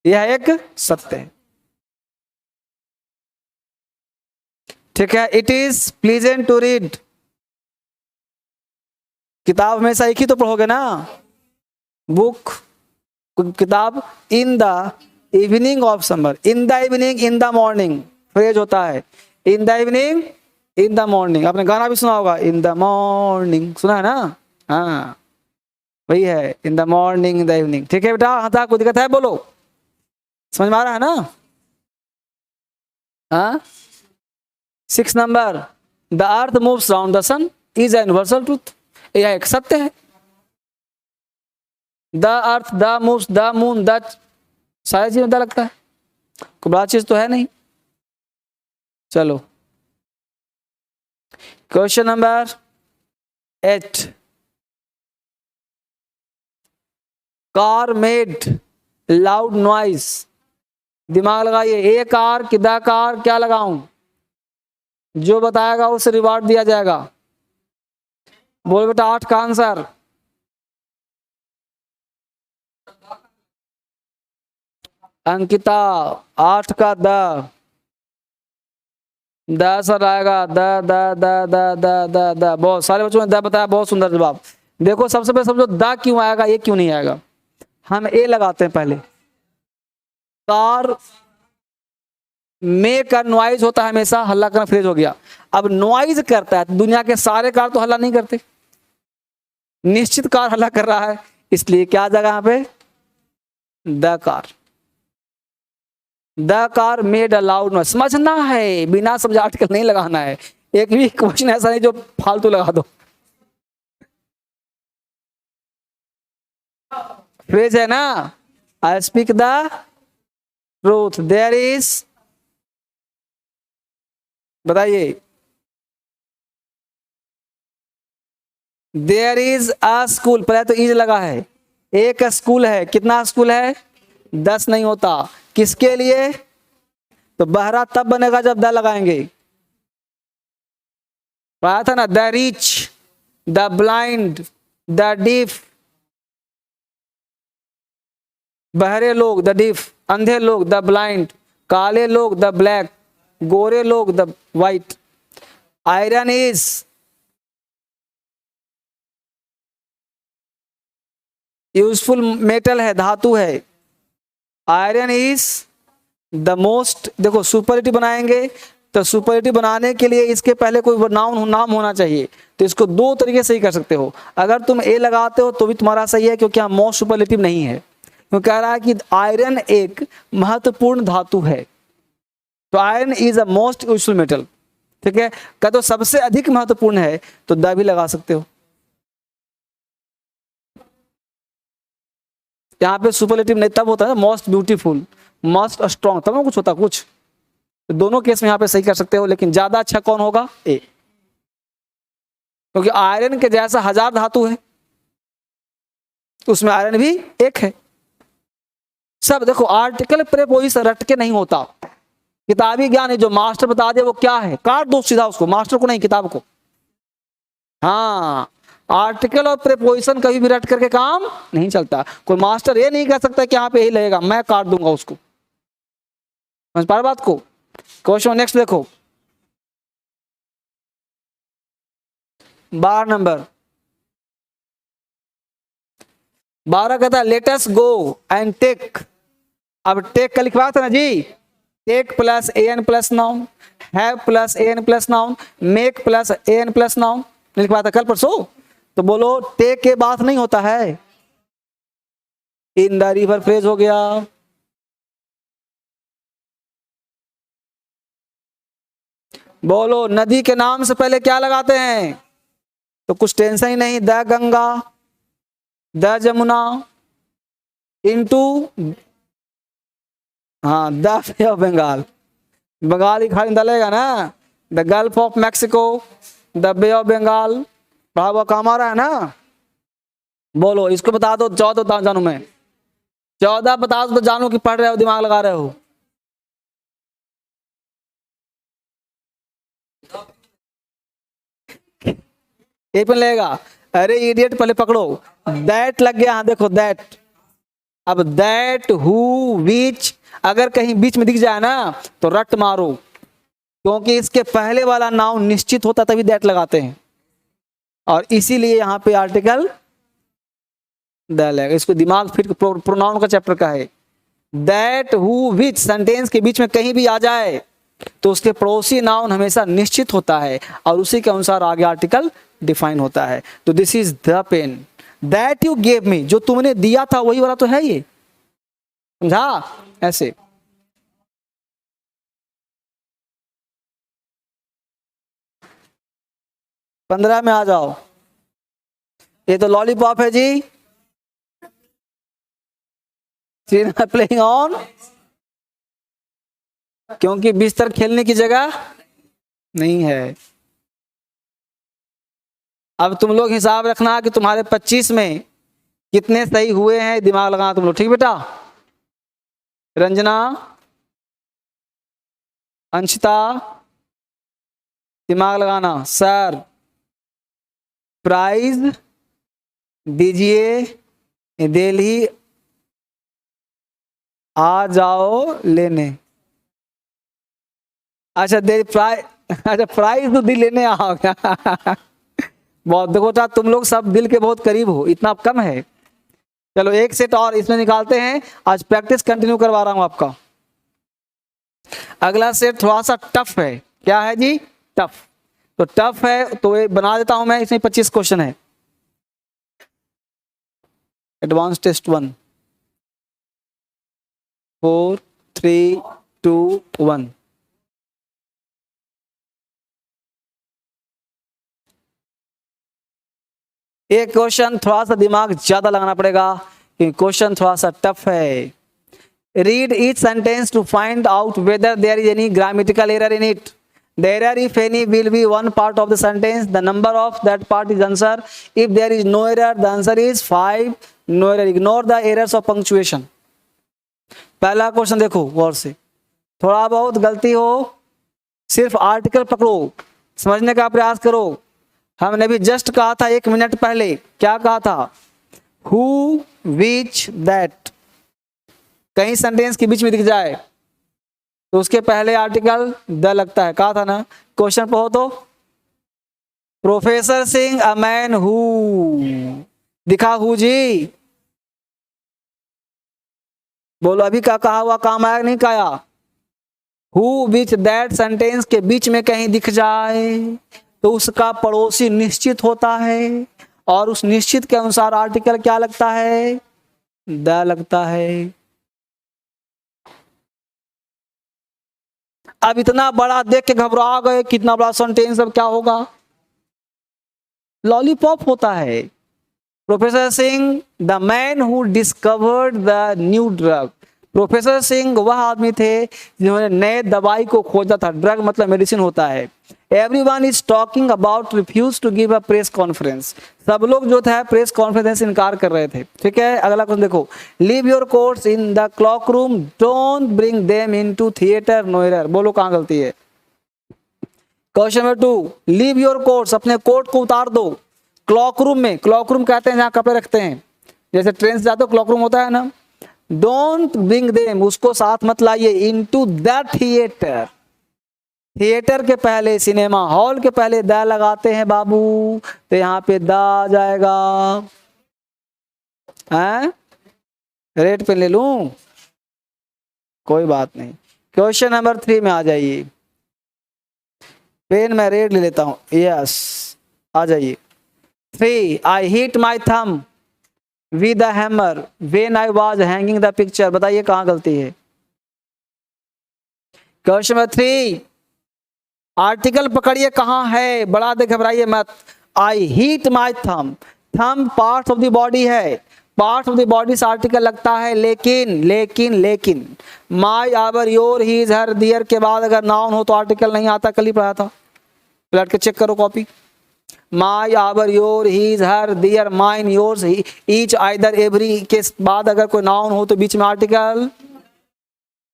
यह एक सत्य है। ठीक है। It is pleasant to read, किताब हमेशा एक ही तो पढ़ोगे ना, बुक किताब। In the evening of summer, in the evening, in the morning phrase होता है, in the evening, in the morning. आपने गाना भी सुना होगा, इन द मॉर्निंग, सुना है ना, हाँ वही है, in the morning, in the evening. ठीक है बेटा, हाँ कोई दिक्कत है बोलो, समझ में आ रहा है ना। हाँ 6 number, the earth moves around the sun is universal truth, यह एक सत्य है। The earth, the moves, the moon, the, सारी चीज में द लगता है, कोई बड़ा चीज तो है नहीं। चलो question number 8, car made loud noise, दिमाग लगाइए, ए कार कि द कार, क्या लगाऊं, जो बताएगा उसे रिवार्ड दिया जाएगा। बोल बेटा 8 का आंसर, अंकिता 8 का द सर आएगा, the the the the the the the, बहुत सारे बच्चों ने द बताया, बहुत सुंदर जवाब। देखो सबसे पहले समझो द क्यों आएगा, ये क्यों नहीं आएगा, हम ए लगाते हैं पहले। कार में का नॉइज होता है हमेशा, हल्ला करना फ्रेज हो गया। अब नॉइज करता है, दुनिया के सारे कार तो हल्ला नहीं करते, निश्चित कार हल्ला कर रहा है, इसलिए क्या आ जाएगा यहाँ पे, the car. The car made a loud noise, समझना है, बिना समझे आर्टिकल नहीं लगाना है, एक भी क्वेश्चन ऐसा नहीं जो फालतू लगा दो। फ्रेज है ना, I speak the truth, there is, बताइए, देयर इज अ स्कूल, पहले तो इज लगा है, एक स्कूल है, कितना स्कूल है, 10 नहीं होता, किसके लिए, तो बहरा तब बनेगा जब द लगाएंगे, पढ़ा था ना, the rich, the blind, the deaf, बहरे लोग द डीफ, अंधे लोग द ब्लाइंड, काले लोग द ब्लैक, गोरे लोग the white. Iron is, useful metal है, धातु है, आयरन इज द मोस्ट। देखो सुपरलेटिव बनाएंगे तो सुपरलेटिव बनाने के लिए इसके पहले कोई नाम होना चाहिए, तो इसको 2 तरीके से ही कर सकते हो। अगर तुम ए लगाते हो तो भी तुम्हारा सही है, क्योंकि यहाँ मोस्ट सुपरलेटिव नहीं है, क्योंकि कह रहा है कि आयरन एक महत्वपूर्ण धातु है, तो iron is a most useful metal. ठीक है, क्या तो सबसे अधिक महत्वपूर्ण है तो द भी लगा सकते हो। यहाँ पे सुपरलेटिव नहीं तब होता है मोस्ट ब्यूटीफुल, मोस्ट स्ट्रॉन्ग, तब ना कुछ होता कुछ, तो दोनों केस में यहाँ पे सही कर सकते हो, लेकिन ज्यादा अच्छा कौन होगा, ए, क्योंकि आयरन के जैसा 1000 धातु है, तो उसमें आयरन भी एक है। सब देखो आर्टिकल प्रेपोजिशन रट के नहीं होता, किताबी ज्ञान है, जो मास्टर बता दे वो क्या है, काट दो सीधा उसको, मास्टर को नहीं किताब को। हाँ आर्टिकल और प्रेपोजिशन कभी भी रट करके काम नहीं चलता, कोई मास्टर ये नहीं कह सकता कि यहाँ पे यही लगेगा, मैं काट दूंगा उसको, समझ पा रहे बात को। क्वेश्चन नेक्स्ट देखो, 12 नंबर। 12 कहता है let us go and take. अब टेक का लिखवा था ना जी, take plus an plus noun, have plus an plus noun, make plus an plus noun लिखवा था कल परसों। तो बोलो टेक के बात नहीं होता है, इन द रिवर फ्रेज हो गया। बोलो नदी के नाम से पहले क्या लगाते हैं, तो कुछ टेंशन ही नहीं, the Ganga, the Jamuna, into, हाँ the Bay of Bengal, Bengali खाली डलेगा ना, the Gulf of Mexico, the Bay of Bengal, पढ़ा हुआ काम आ रहा है ना। बोलो इसको बता दो, 14 जानू मैं, 14 बता दो तो जानू कि पढ़ रहे हो, दिमाग लगा रहे हो। ये पे लगेगा, अरे इडियट पहले पकड़ो, दैट लग गया, हाँ देखो दैट। अब दैट हु विच अगर कहीं बीच में दिख जाए ना तो रट मारो, क्योंकि इसके पहले वाला नाउन निश्चित होता तभी दैट लगाते हैं, और इसीलिए यहां पे आर्टिकल द लगेगा। इसको दिमाग फिर प्रोनाउन का चैप्टर का है। दैट हु विच सेंटेंस के बीच में कहीं भी आ जाए तो उसके पड़ोसी नाउन हमेशा निश्चित होता है और उसी के अनुसार आगे आर्टिकल डिफाइन होता है। तो this is the pen that you gave me, जो तुमने दिया था वही वाला तो है ये, समझा ऐसे। पंद्रह में आ जाओ, ये तो लॉलीपॉप है जी, प्लेइंग ऑन, क्योंकि बिस्तर खेलने की जगह नहीं है। अब तुम लोग हिसाब रखना कि तुम्हारे 25 में कितने सही हुए हैं, दिमाग लगाना तुम लोग, ठीक बेटा। रंजना, अंशिता, दिमाग लगाना। सर प्राइज दीजिए, दिल्ली आ जाओ लेने। अच्छा अच्छा प्राइज तो दिल लेने आओगे बहुत, देखो तुम लोग सब दिल के बहुत करीब हो, इतना कम है। चलो एक सेट और इसमें निकालते हैं, आज प्रैक्टिस कंटिन्यू करवा रहा हूं आपका। अगला सेट थोड़ा सा टफ है, क्या है जी, टफ। तो टफ है तो ये बना देता हूं मैं, इसमें 25 क्वेश्चन है। Advance test 1, 4 3 2 1। एक क्वेश्चन थोड़ा सा दिमाग ज्यादा लगाना पड़ेगा क्योंकि क्वेश्चन थोड़ा सा टफ है। Read each sentence to find out whether there is any grammatical error in it. The error, if any, will be one part of the sentence. The number of that part is answer. If there is no error, the answer is 5. No error. Ignore the errors of punctuation. पहला question देखो गौर से, थोड़ा बहुत गलती हो सिर्फ article पकड़ो, समझने का प्रयास करो। हमने भी जस्ट कहा था 1 मिनट पहले, क्या कहा था, हु विच दैट। कहीं सेंटेंस के बीच में दिख जाए तो उसके पहले आर्टिकल द लगता है, कहा था ना। क्वेश्चन पढ़ो तो, professor Singh a man who, दिखा हु जी, बोलो अभी का कहा हुआ काम आया नहीं काया। हु विच दैट सेंटेंस के बीच में कहीं दिख जाए तो उसका पड़ोसी निश्चित होता है और उस निश्चित के अनुसार आर्टिकल क्या लगता है, द लगता है। अब इतना बड़ा देख के घबरा गए, कितना बड़ा सेंटेंस, अब क्या होगा, लॉलीपॉप होता है। Professor Singh the man who discovered the new drug. Professor Singh वह आदमी थे जिन्होंने नए दवाई को खोजा था, ड्रग मतलब मेडिसिन होता है। Everyone is talking about refuse to give a press conference. सब लोग जो था प्रेस कॉन्फ्रेंस से इनकार कर रहे थे, ठीक है। अगला क्वेश्चन देखो, leave your coats in the cloak room, don't bring them into theatre, no error. बोलो कहां गलती है। Question number 2, leave your coats, अपने कोट को उतार दो क्लॉक रूम में। क्लॉक रूम कहते हैं जहां कपड़े रखते हैं, जैसे ट्रेन से जाते हो क्लॉक रूम होता है ना। डोंट ब्रिंग देम, उसको साथ मत लाइए, इनटू द थिएटर, थिएटर के पहले, सिनेमा हॉल के पहले द लगाते हैं बाबू, तो यहाँ पे द आ जाएगा। हैं, रेड पे ले लूं, कोई बात नहीं। क्वेश्चन नंबर 3 में आ जाइए। पेन मैं रेड ले लेता हूं, यस, आ जाइए। 3, I hit my thumb with a hammer when I was hanging the picture. बताइए कहां गलती है। क्वेश्चन नंबर 3, आर्टिकल पकड़िए कहां है, बड़ा दे घबराइए मत। I hit my thumb, thumb part of the body है, पार्ट ऑफ द बॉडी से आर्टिकल लगता है, लेकिन my, our, your, his, her, their के बाद अगर नाउन हो तो आर्टिकल नहीं आता। कल ही पढ़ा था, पलट के चेक करो copy. My, our, your, his, her, their, mine, yours, each, either, every के बाद अगर कोई नाउन हो तो बीच में आर्टिकल।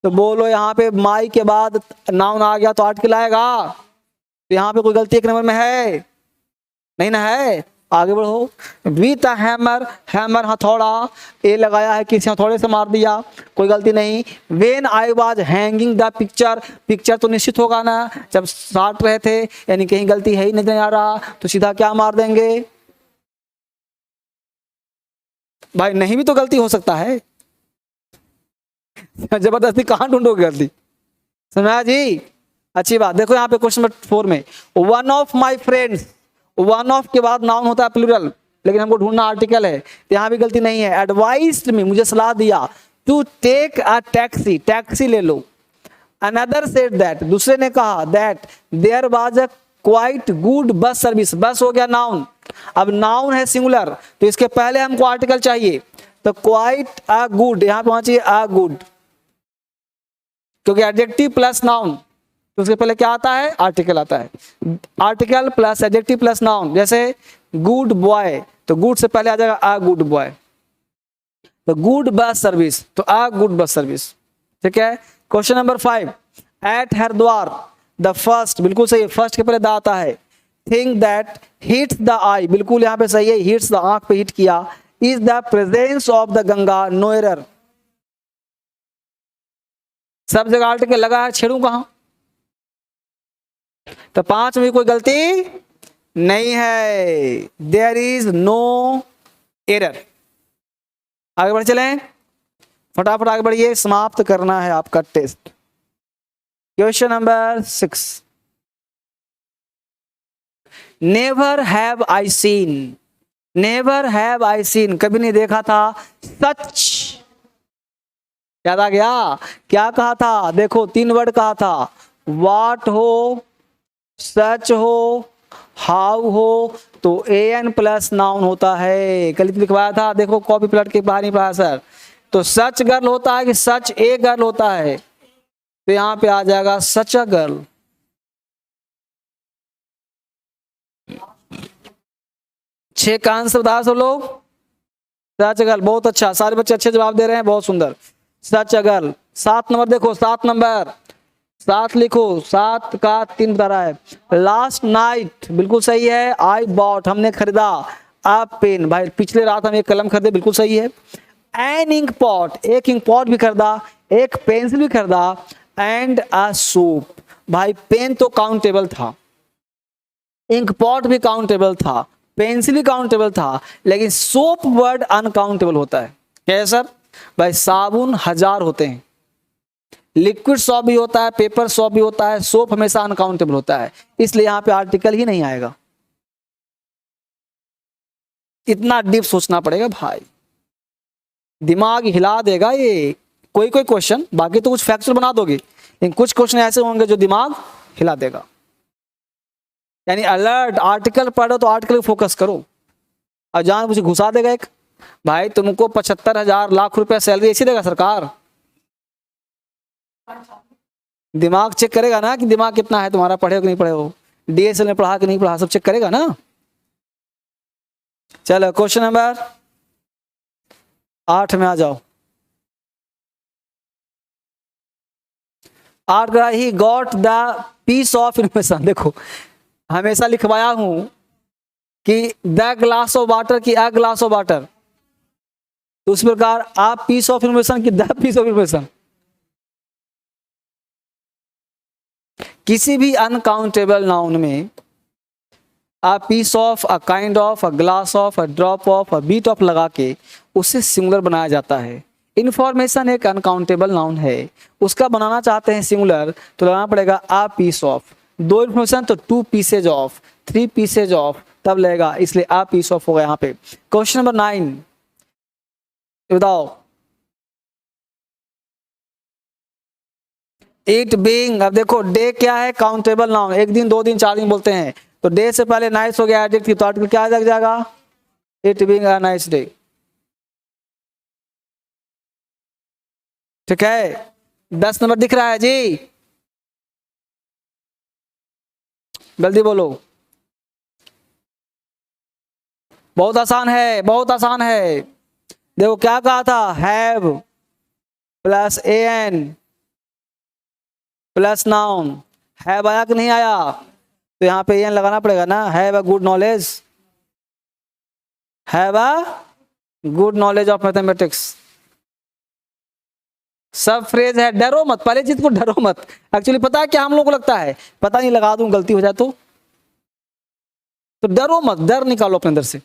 तो बोलो यहाँ पे माई के बाद नाउन आ गया तो आर्टिकल आएगा। तो यहाँ पे कोई गलती 1 नंबर में है नहीं ना है, आगे बढ़ो। विथ अ हैमर, हैमर हथौड़ा, ए लगाया है किसी हथौड़े से मार दिया, कोई गलती नहीं। When I was hanging the picture, picture तो निश्चित होगा ना, जब साट रहे थे, यानी कहीं गलती है ही नहीं आ रहा, तो सीधा क्या मार देंगे भाई, नहीं भी तो गलती हो सकता है। जबरदस्ती कहां ढूंढोगे गलती, समझा जी। अच्छी बात। देखो यहाँ पे क्वेश्चन नंबर 4 में, one of my friends, one of के बाद नाउन होता है प्लूरल, लेकिन हमको ढूंढना आर्टिकल है, तो यहाँ भी गलती नहीं है। एडवाइस्ड मी, मुझे सलाह दिया, to take a taxi, taxi ले लो। अनदर सेड दैट, दूसरे ने कहा, that there was a quite good bus service, बस हो गया नाउन। अब नाउन है सिंगुलर, तो इसके पहले हमको आर्टिकल चाहिए, तो क्वाइट अ गुड, यहां पे होना चाहिए अ गुड, क्योंकि एडजेक्टिव प्लस नाउन, तो उसके पहले क्या आता है, आर्टिकल आता है। Article plus adjective plus noun, जैसे गुड बॉय, तो गुड से पहले आ जाएगा अ गुड बॉय। तो गुड बस सर्विस, तो अ गुड बस सर्विस, ठीक है। Question number 5, at Haridwar the first, बिल्कुल सही है, फर्स्ट के पहले द आता है। Thing that hits the eye, बिल्कुल यहाँ पे सही है, हिट्स द आंख पे हिट किया। Is the presence of the Ganga, no error, सब जगह आर्टिकल लगा है, छेड़ू कहां। तो 5 में कोई गलती नहीं है, देयर इज नो एरर। आगे बढ़ चले, फटाफट आगे बढ़िए, समाप्त करना है आपका test. Question number 6, never have I seen, never have I seen, कभी नहीं देखा था, सच, याद आ गया, क्या कहा था, देखो 3 वर्ड कहा था, वाट हो, सच हो, हाउ हो, तो एन प्लस नाउन होता है, कल लिखवाया था, देखो कॉपी पलट के बाहर नहीं पढ़ा सर। तो सच गर्ल होता है कि सच ए गर्ल होता है, तो यहां पे आ जाएगा सच अ गर्ल। छह का आंसर बता सब लोग, सच गर्ल, बहुत अच्छा, सारे बच्चे अच्छे जवाब दे रहे हैं, बहुत सुंदर, सच अ गर्ल। 7 नंबर देखो, 7 नंबर, 7 लिखो, 7 का 3 बता रहा है। लास्ट नाइट, बिल्कुल सही है, आई बॉट, हमने खरीदा, अ पेन, भाई पिछले रात हम एक कलम खरीदे, बिल्कुल सही है। एन इंक पॉट, एक इंक पॉट भी खरीदा, एक पेंसिल भी खरीदा, एंड अ सूप, भाई पेन तो काउंटेबल था, इंक पॉट भी काउंटेबल था, पेंसिल भी काउंटेबल था, लेकिन सोप वर्ड अनकाउंटेबल होता है। क्या है सर, भाई साबुन 1000 होते हैं, लिक्विड सॉप भी होता है, पेपर सॉप भी होता है, सोप हमेशा अनकाउंटेबल होता है, इसलिए यहां पे आर्टिकल ही नहीं आएगा। इतना डीप सोचना पड़ेगा भाई, दिमाग हिला देगा ये, कोई कोई क्वेश्चन, बाकी तो कुछ फैक्चुअल बना दोगे, लेकिन कुछ क्वेश्चन ऐसे होंगे जो दिमाग हिला देगा। यानी अलर्ट, आर्टिकल पढ़ो तो आर्टिकल फोकस करो, और जान मुझे घुसा देगा एक, भाई तुमको 75,000 लाख रुपया सैलरी ऐसी देगा सरकार, दिमाग चेक करेगा ना कि दिमाग कितना है तुम्हारा, पढ़े हो कि नहीं पढ़े हो, डीएसएल में पढ़ा कि नहीं पढ़ा, सब चेक करेगा ना। चलो क्वेश्चन नंबर 8 में आ जाओ। 8 का he got the piece of information, देखो हमेशा लिखवाया हूं कि द ग्लास ऑफ वाटर की अ ग्लास ऑफ वाटर, तो उस प्रकार आप पीस ऑफ इन्फॉर्मेशन की द पीस ऑफ इन्फॉर्मेशन, किसी भी अनकाउंटेबल नाउन में a piece of, a kind of, a glass of, a drop of, a bit of लगा के उससे सिंगुलर बनाया जाता है। इन्फॉर्मेशन एक अनकाउंटेबल नाउन है, उसका बनाना चाहते हैं सिंगुलर तो लगाना पड़ेगा अ पीस ऑफ। दो इन्फॉर्मेशन तो to pieces of, three pieces of तब लगेगा, इसलिए अ पीस ऑफ होगा यहाँ पे। क्वेश्चन नंबर 9 बताओ। इट बीइंग, अब देखो डे क्या है, काउंटेबल नाउन, एक दिन, दो दिन, चार दिन बोलते हैं, तो डे से पहले नाइस हो गया एडजेक्टिव, तो आर्टिकल क्या लग जाएगा, it being a nice day. ठीक है, 10 नंबर दिख रहा है जी, जल्दी बोलो। बहुत आसान है, बहुत आसान है। देखो क्या कहा था, have plus a an plus noun, have आया कि नहीं आया, तो यहाँ पे एन लगाना पड़ेगा ना, have a good knowledge, have a good knowledge of mathematics. सब फ्रेज है, डरो मत, पहले चीज को डरो मत। एक्चुअली पता है क्या हम लोगों को लगता है, पता नहीं लगा दूं गलती हो जाए तो डरो मत, डर निकालो अपने अंदर से।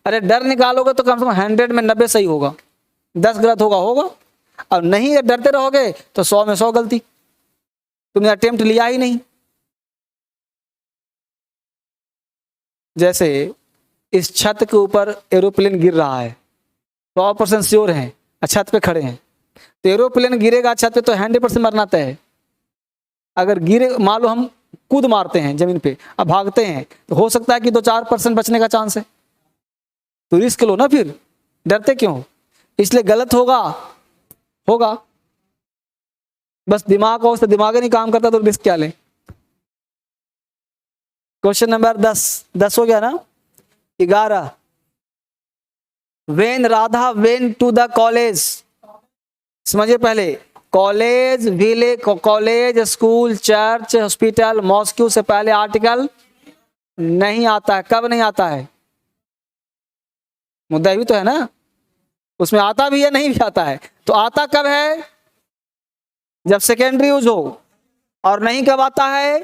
अरे डर निकालोगे तो कम से कम 100 में 90 सही होगा, 10 गलत होगा। और नहीं डरते रहोगे तो 100 में 100 गलती, तुमने अटेम्प्ट लिया ही नहीं। जैसे इस छत के ऊपर एरोप्लेन गिर रहा है, 100% श्योर है, छत पे खड़े हैं, तो एरोप्लेन गिरेगा छत पे तो 100% मरना तय है। अगर गिरे, मान लो हम कूद मारते हैं जमीन पे, अब भागते हैं, तो हो सकता है कि 2-4% बचने का चांस है, तो रिस्क लो ना, फिर डरते क्यों। इसलिए गलत होगा, बस दिमाग हो, दिमाग नहीं काम करता तो रिस्क क्या लें। क्वेश्चन नंबर 10 हो गया ना। 11, when Radha went to the college, समझिए पहले, college, village, college, school, church, hospital, mosque से पहले आर्टिकल नहीं आता है। कब नहीं आता है, मुद्दा भी तो है ना, उसमें आता भी है नहीं भी आता है। तो आता कब है, जब सेकेंडरी यूज हो, और नहीं कब आता है,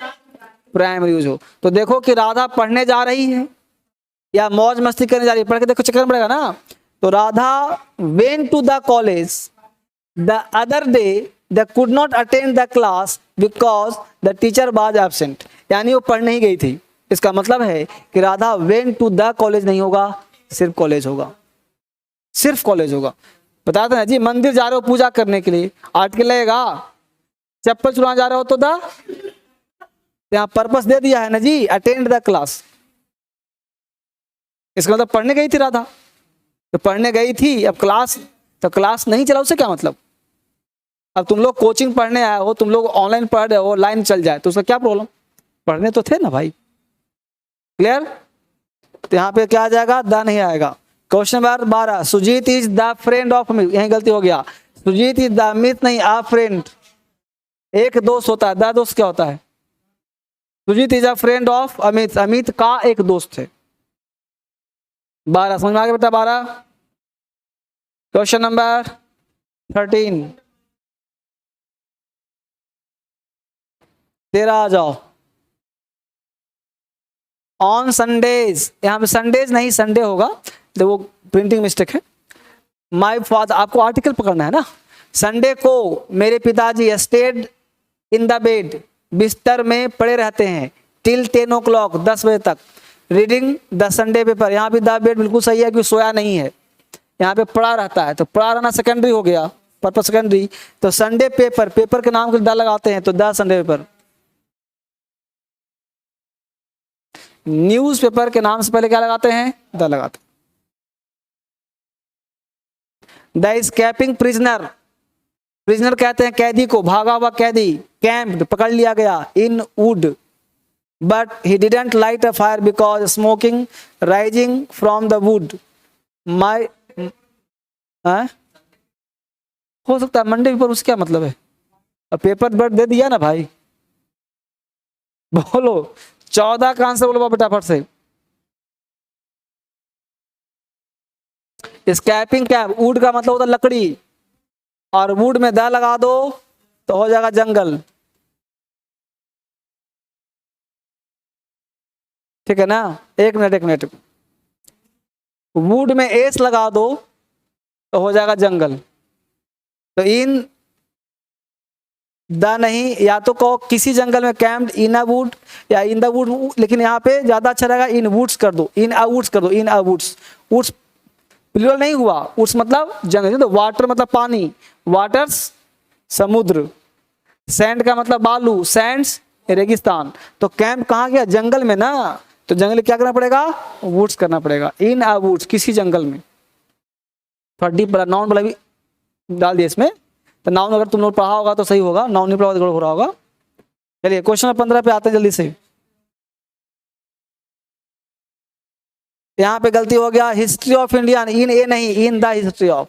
प्राइमरी यूज हो। तो देखो कि राधा पढ़ने जा रही है या मौज मस्ती करने जा रही है, पढ़ के देखो चक्कर में पड़ेगा ना। तो Radha went to the college the other day the could not attend the class because the teacher was absent, यानी वो पढ़ने ही गई थी। इसका मतलब है कि Radha went to the college नहीं होगा, सिर्फ कॉलेज होगा, सिर्फ कॉलेज होगा। बताते ना जी, मंदिर जा रहे हो पूजा करने के लिए, आर्टिकल लगेगा, चप्पल चुराने जा रहे हो तो द, यहाँ पर्पस दे दिया है ना जी, अटेंड द क्लास। इसका मतलब पढ़ने गई थी राधा, तो पढ़ने गई थी, अब क्लास, तो क्लास नहीं चला, उससे क्या मतलब। अब तुम लोग कोचिंग पढ़ने आए हो, तुम लोग ऑनलाइन पढ़ रहे हो, लाइन चल जाए तो उसका क्या प्रॉब्लम, पढ़ने तो थे ना भाई। क्लियर, तो यहाँ पे क्या आ जाएगा, द नहीं आएगा। Question number 12, Sujit is the friend of Amit, यही गलती हो गया, सुजीत इज द अमित नहीं, आ फ्रेंड, एक दोस्त होता है, द दोस्त क्या होता है, Sujit is a friend of Amit, Amit का एक दोस्त है। 12 समझ में आ गया बेटा, 12। क्वेश्चन नंबर 13, 13 आ जाओ। ऑन संडेज, यहाँ पे संडेज नहीं संडे होगा, देखो प्रिंटिंग मिस्टेक है। माय फादर, आपको आर्टिकल पकड़ना है ना। संडे को मेरे पिताजी स्टेड इन द बेड, बिस्तर में पड़े रहते हैं, टिल 10 o'clock, 10 बजे तक, रीडिंग द संडे पेपर, यहाँ भी द बेड बिल्कुल सही है कि सोया नहीं है, यहाँ पे पड़ा रहता है, तो पड़ा रहना सेकेंडरी हो गया, पर्पस सेकेंडरी। तो संडे पेपर, पेपर के नाम के द लगाते हैं, तो the Sunday paper. News paper के नाम से पहले क्या लगाते हैं, द लगाते हैं। द स्केपिंग प्रिजनर, प्रिजनर कहते हैं कैदी को, भागा हुआ कैदी, कैंप्ड पकड़ लिया गया, in wood, but he didn't light a fire because smoking rising from the wood. My, हो सकता है मंडे पेपर, उससे क्या मतलब है, अब पेपर बट दे दिया ना भाई। बोलो 14 का आंसर बोलो बेटा फट से। स्कैपिंग क्या, वुड का मतलब होता है लकड़ी, और वुड में द लगा दो तो हो जाएगा जंगल। ठीक है ना, एक मिनट, वुड में एस लगा दो तो हो जाएगा जंगल। तो इन द नहीं, या तो कहो किसी जंगल में कैंप्ड इन अ वुड या इन द वुड, लेकिन यहाँ पे ज्यादा अच्छा रहेगा इन वुड्स कर दो, इन अ वुड्स कर दो, इन अ वुड्स। वुड्स प्लूरल नहीं हुआ, वुड्स मतलब जंगल, तो वाटर मतलब पानी, वाटर्स समुद्र, सैंड का मतलब बालू, सैंड्स रेगिस्तान। तो कैंप कहाँ गया, जंगल में ना, तो जंगल क्या करना पड़ेगा, वुड्स करना पड़ेगा, इन अ वुड्स, किसी जंगल में। थोड़ा डीप वाला नाउन वाला भी डाल दिया इसमें, तो नाउन अगर तुम लोग पढ़ा होगा तो सही होगा, नाउन नहीं पढ़ा तो गड़बड़ हो रहा होगा। चलिए क्वेश्चन 15 पे आते हैं जल्दी से। यहाँ पे गलती हो गया, हिस्ट्री ऑफ इंडिया, इन ए नहीं, in the history of,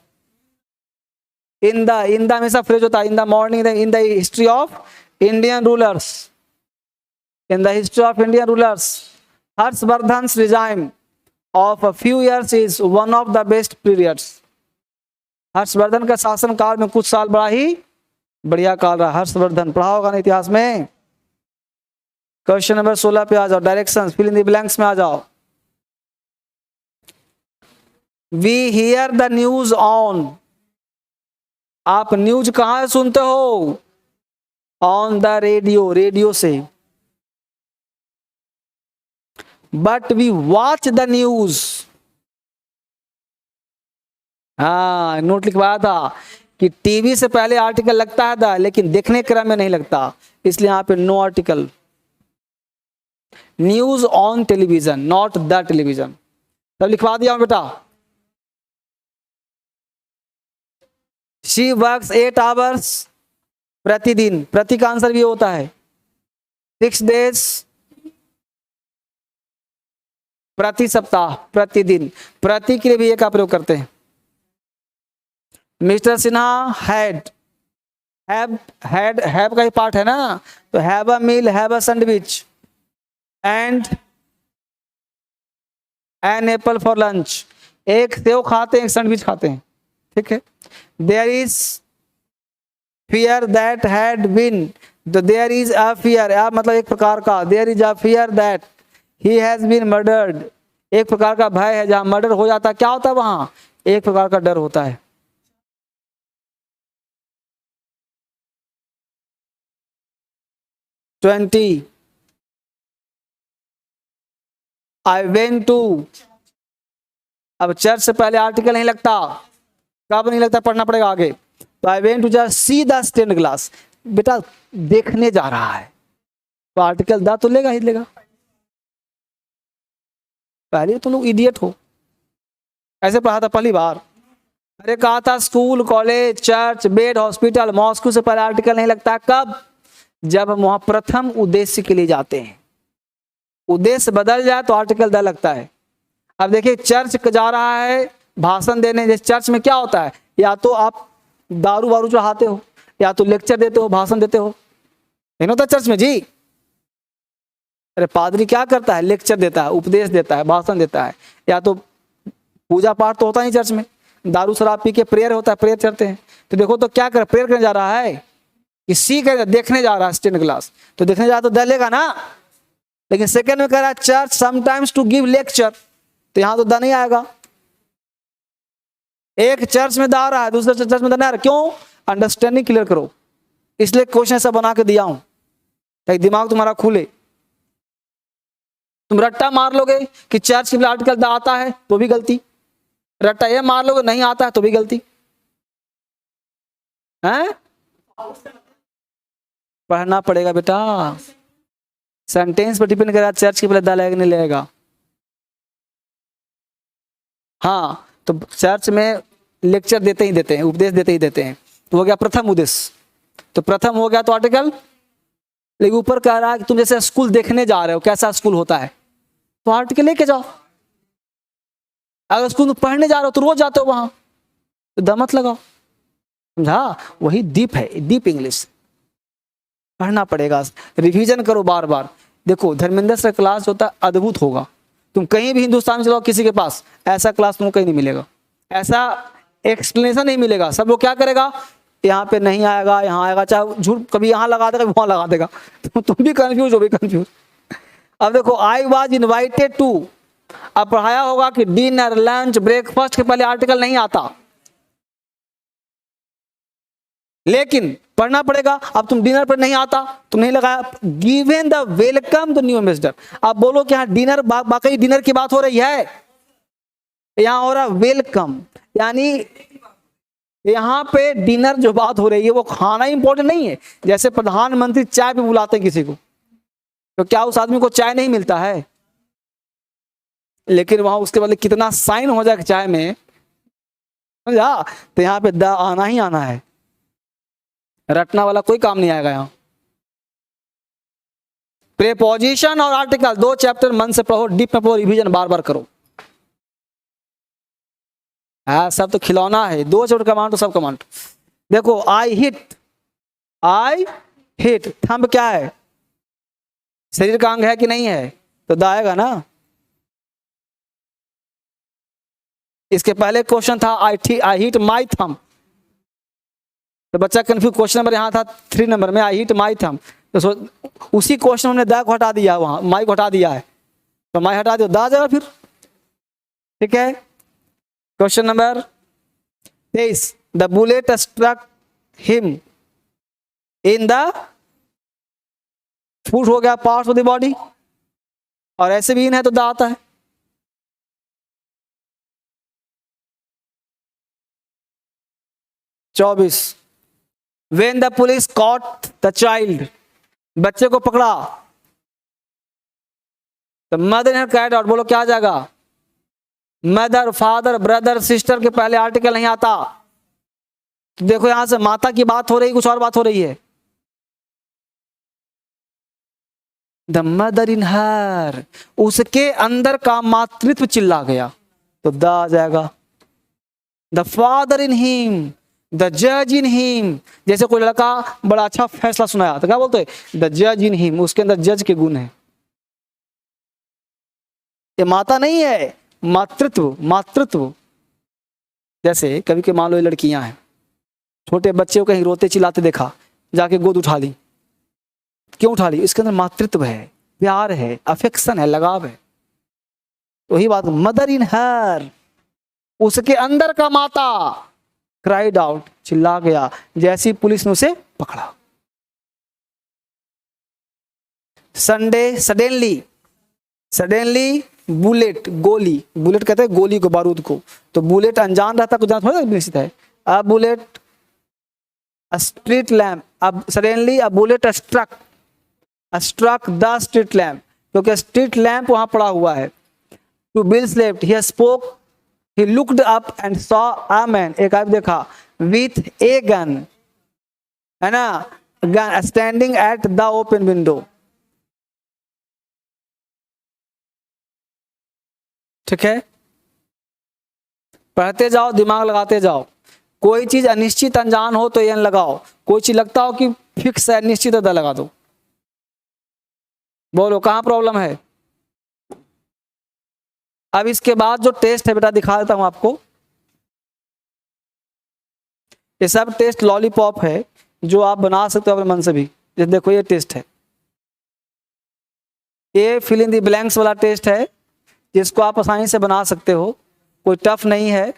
in the हमेशा फ्रेज होता है, in the morning, in the history of Indian rulers, in the history of Indian rulers Harshvardhan regime of a few years is one of the best periods. Harshvardhan का शासन काल में कुछ साल बड़ा ही बढ़िया काल रहा। हर्षवर्धन पढ़ा होगा ना इतिहास में। क्वेश्चन नंबर 16 पे आ जाओ, directions, fill in the blanks में आ जाओ। We hear the news on, आप न्यूज कहां से सुनते हो, ऑन द रेडियो, रेडियो से। But we watch the news, हाँ नोट लिखवाया था कि टीवी से पहले आर्टिकल लगता था लेकिन देखने के क्रम में नहीं लगता, इसलिए यहां पे no article. News on television, not the television. तब लिखवा दिया हूं बेटा। शी वर्क्स 8 आवर्स प्रतिदिन, प्रति का आंसर भी होता है 6 डेज, प्रति सप्ताह, प्रतिदिन, प्रति के लिए भी एक का प्रयोग करते हैं। मिस्टर सिन्हा हैड, हैव का ही पार्ट है ना, तो have a meal, have a sandwich and an apple for lunch. एक सेव खाते हैं, एक सैंडविच खाते हैं, ठीक है। There is fear that had been, तो देयर इज अ फियर, मतलब एक प्रकार का, there is a fear that he has been murdered, एक प्रकार का भय है, जहां मर्डर हो जाता है क्या होता है, वहां एक प्रकार का डर होता है। I went to, अब चर्च से पहले आर्टिकल नहीं लगता, कब नहीं लगता, पढ़ना पड़ेगा आगे। तो I went to just see the stained glass, बेटा देखने जा रहा है, तो आर्टिकल दा तो लेगा ही लेगा। पहले तुम लोग इडियट हो, ऐसे पढ़ा था पहली बार। अरे कहा था school, college, church, bed, hospital, Moscow से पहले आर्टिकल नहीं लगता। कब, जब हम वहां प्रथम उद्देश्य के लिए जाते हैं, उद्देश्य बदल जाए तो आर्टिकल द लगता है। अब देखिए चर्च जा रहा है भाषण देने, जैसे चर्च में क्या होता है, या तो आप दारू वारू चढ़ाते हो, या तो लेक्चर देते हो, भाषण देते हो, नहीं होता चर्च में जी। अरे पादरी क्या करता है, लेक्चर देता है, उपदेश देता है, भाषण देता है, या तो पूजा पाठ तो होता नहीं चर्च में, दारू शराब पी के प्रेयर होता है, प्रेयर चढ़ते हैं। तो देखो तो क्या कर, प्रेयर करने जा रहा है कि सी कर, देखने जा रहा है स्टेन ग्लास, तो देखने जा रहा तो दलेगा ना। लेकिन सेकंड में कह रहा है church sometimes to give lecture, तो यहां तो द नहीं आएगा। एक चर्च में दा रहा है, दूसरे चर्च में द नहीं आ रहा, क्यों, अंडरस्टैंडिंग क्लियर करो, इसलिए क्वेश्चन ऐसा बना के दिया हूं ताकि दिमाग तुम्हारा खुले। तुम रट्टा मार लोगे कि चर्च के आर्टिकल द आता है तो भी गलती, रट्टा ये मार लोगे नहीं आता है तो भी गलती है। पढ़ना पड़ेगा बेटा, सेंटेंस पर डिपेंड करेगा चर्च के पहले द लगेगा नहीं लगेगा। हाँ तो चर्च में लेक्चर देते ही देते हैं, उपदेश देते ही देते हैं, तो हो गया प्रथम उद्देश्य, तो प्रथम हो गया तो आर्टिकल। लेकिन ऊपर कह रहा है कि तुम जैसे स्कूल देखने जा रहे हो, कैसा स्कूल होता है, तो आर्टिकल लेके जाओ। अगर स्कूल पढ़ने जा रहे हो तो रोज जाते हो वहां, तो द मत लगाओ, समझा। वही डीप है, डीप इंग्लिश पढ़ना पड़ेगा, रिवीजन करो बार बार। देखो धर्मेंद्र सर क्लास होता है अद्भुत होगा, तुम कहीं भी हिंदुस्तान में चलाओ किसी के पास, ऐसा क्लास तुमको कहीं नहीं मिलेगा, ऐसा एक्सप्लेनेशन नहीं मिलेगा। सब लोग क्या करेगा, यहाँ पे नहीं आएगा, यहाँ आएगा, चाहे झूठ कभी यहाँ लगा देगा, कभी वहां लगा देगा, तो तुम भी कंफ्यूज हो, भी कंफ्यूज। अब देखो आई वॉज इन्वाइटेड टू, अब पढ़ाया होगा कि डिनर लंच ब्रेकफास्ट के पहले आर्टिकल नहीं आता, लेकिन पढ़ना पड़ेगा। अब तुम डिनर पर नहीं आता, तुम नहीं लगाया, given the welcome the new ambassador. अब बोलो कि हाँ डिनर, बाकी डिनर की बात हो रही है, यहां हो रहा वेलकम, यानी यहां पे डिनर जो बात हो रही है वो खाना इंपॉर्टेंट नहीं है। जैसे प्रधानमंत्री चाय पे बुलाते हैं किसी को, तो क्या उस आदमी को चाय नहीं मिलता है? लेकिन वहां उसके बदले कितना साइन हो जाए चाय में, समझा? तो यहाँ पे द आना ही आना है, रटना वाला कोई काम नहीं आएगा यहाँ। प्रेपोजिशन और आर्टिकल दो चैप्टर मन से पढ़ो, डीप में पढ़ो, रिवीजन बार बार करो। हाँ सब तो खिलौना है, दो चैप्टर कमांड तो सब कमांड। देखो आई हिट, थंब क्या है? शरीर का अंग है कि नहीं है? तो द आएगा ना। इसके पहले क्वेश्चन था आई हिट माई थंब, तो बच्चा कंफ्यूज, क्वेश्चन नंबर यहाँ था 3 नंबर में, आई हिट माई थंब, तो उसी क्वेश्चन हमने द को हटा दिया, वहां माई को हटा दिया है, तो माई हटा दो, द आ जाएगा फिर। ठीक है, question number 23, the bullet struck him in the foot, हो गया पार्ट ऑफ द बॉडी, और ऐसे भी इन है तो द आता है। चौबीस, When the police caught the child, बच्चे को पकड़ा, तो मदर ने कैट आउट, बोलो क्या आ जाएगा? मदर, फादर, ब्रदर, सिस्टर के पहले आर्टिकल नहीं आता। तो देखो यहां से माता की बात हो रही, कुछ और बात हो रही है। द मदर इन हर, उसके अंदर का मातृत्व चिल्ला गया, तो द आ जाएगा। The father in him, the जज इन हिम, जैसे कोई लड़का बड़ा अच्छा फैसला सुनाया तो क्या बोलते हैं? द जज इन हिम, उसके अंदर जज के गुण है। ये माता नहीं है, मातृत्व। जैसे कभी के मान लो लड़कियां हैं, छोटे बच्चे को कहीं रोते चिल्लाते देखा, जाके गोद उठा ली, क्यों उठा ली? इसके अंदर मातृत्व है, प्यार है, अफेक्शन है, लगाव है। वही बात, मदर इन हर, उसके अंदर का माता, क्राइड आउट, चिल्ला गया, जैसी पुलिस ने उसे पकड़ा। संडे, सडनली बुलेट, गोली, बुलेट कहते हैं गोली को, बारूद को, तो बुलेट अनजान रहता, कुछ थोड़ा निश्चित है। अब बुलेट स्ट्रीट लैम्प, अब suddenly a bullet struck the street lamp, क्योंकि स्ट्रीट लैम्प वहां पड़ा हुआ है। Two bills left he spoke, he looked up and saw a man, एक आदमी देखा, with a gun, है ना, gun standing at the open window। ठीक है, पढ़ते जाओ, दिमाग लगाते जाओ। कोई चीज अनिश्चित अनजान हो तो एन लगाओ, कोई चीज लगता हो कि फिक्स है निश्चित है, लगा दो। बोलो कहां प्रॉब्लम है? अब इसके बाद जो टेस्ट है बेटा दिखा देता हूं आपको। ये सब टेस्ट लॉलीपॉप है जो आप बना सकते हो अपने मन से भी। ये देखो ये टेस्ट है, ये फिल इन द ब्लैंक्स वाला टेस्ट है, जिसको आप आसानी से बना सकते हो, कोई टफ नहीं है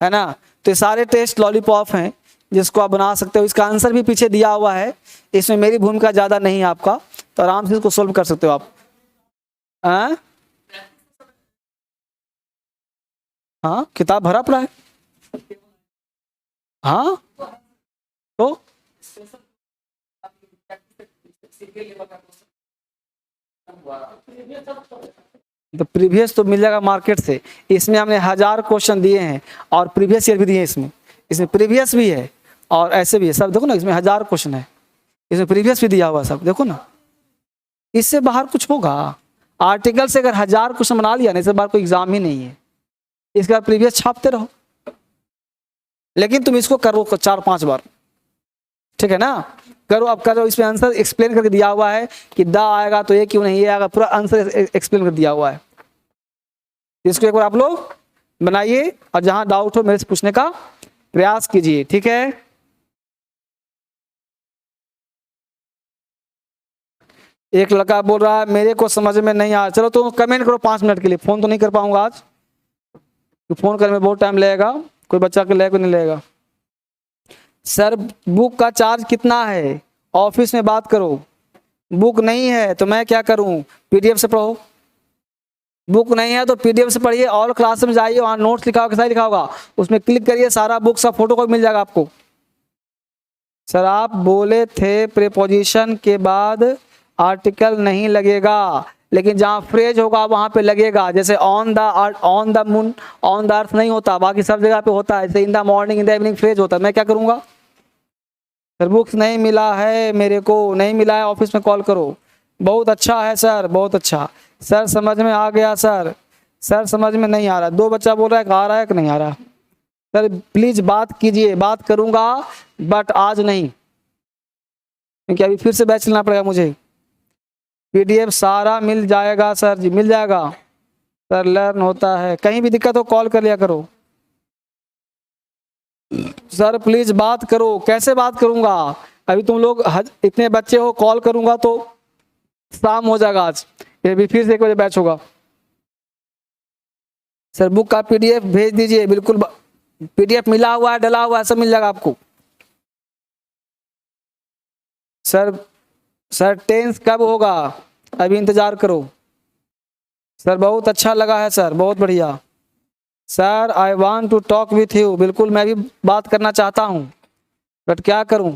ना। तो ये सारे टेस्ट लॉलीपॉप हैं जिसको आप बना सकते हो। इसका आंसर भी पीछे दिया हुआ है, इसमें मेरी भूमिका ज्यादा नहीं है आपका, तो आराम से इसको सोल्व कर सकते हो आप। हाँ किताब भरा पड़ा है। हाँ तो प्रीवियस तो मिल जाएगा मार्केट से। इसमें हमने 1000 क्वेश्चन दिए हैं और प्रीवियस ईयर भी दिए हैं। इसमें प्रीवियस भी है और ऐसे भी है, सब देखो ना, इसमें 1000 क्वेश्चन है, इसमें प्रीवियस भी दिया हुआ सब, देखो ना। इससे बाहर कुछ होगा? आर्टिकल से अगर 1000 क्वेश्चन बना लिया ना, इससे बाहर कोई एग्जाम ही नहीं है। इसके बाद प्रीवियस छापते रहो, लेकिन तुम इसको करो 4-5 बार, ठीक है ना। करो, अब करो, इसमें आंसर एक्सप्लेन करके दिया हुआ है कि द आएगा तो ये क्यों नहीं, ये आएगा, पूरा आंसर एक्सप्लेन कर दिया हुआ है। इसको एक बार आप लोग बनाइए और जहां डाउट हो मेरे से पूछने का प्रयास कीजिए, ठीक है। एक लड़का बोल रहा है मेरे को समझ में नहीं आया। चलो तो कमेंट करो 5 मिनट के लिए, फ़ोन तो नहीं कर पाऊंगा आज, तो फ़ोन करने में बहुत टाइम लगेगा, कोई बच्चा के लिए कोई नहीं लगेगा। सर बुक का चार्ज कितना है? ऑफिस में बात करो। बुक नहीं है तो मैं क्या करूं? पीडीएफ से पढ़ो। बुक नहीं है तो पीडीएफ से पढ़िए, और क्लास में जाइए, वहाँ नोट्स लिखा होगा, कैसा लिखा होगा उसमें क्लिक करिए, सारा बुक सब फोटो कॉपी मिल जाएगा आपको। सर आप बोले थे प्रीपोजिशन के बाद आर्टिकल नहीं लगेगा, लेकिन जहाँ फ्रेज होगा वहाँ पे लगेगा। जैसे on the moon, on the earth नहीं होता, बाकी सब जगह पे होता है। जैसे इन the morning, in the evening phrase होता है। मैं क्या करूँगा? सर बुक्स नहीं मिला है, मेरे को नहीं मिला है, ऑफिस में कॉल करो। बहुत अच्छा है सर, बहुत अच्छा सर, समझ में आ गया सर। सर समझ में नहीं आ रहा। 2 बच्चा बोल रहा है कि आ रहा है कि नहीं आ रहा। सर प्लीज़ बात कीजिए। बात करूँगा बट आज नहीं, क्योंकि अभी फिर से बैच चलना पड़ेगा मुझे। पीडीएफ सारा मिल जाएगा सर जी, मिल जाएगा सर, लर्न होता है। कहीं भी दिक्कत हो कॉल कर लिया करो। सर प्लीज बात करो। कैसे बात करूंगा? अभी तुम लोग इतने बच्चे हो, कॉल करूंगा तो शाम हो जाएगा आज, ये भी फिर से 1 बजे बैच होगा। सर बुक का पीडीएफ भेज दीजिए। बिल्कुल पीडीएफ मिला हुआ है, डला हुआ है, सब मिल जाएगा आपको। सर टेंस कब होगा? अभी इंतजार करो। सर बहुत अच्छा लगा है सर, बहुत बढ़िया। Sir I want to talk with you. बिल्कुल मैं भी बात करना चाहता हूँ, बट क्या करूँ?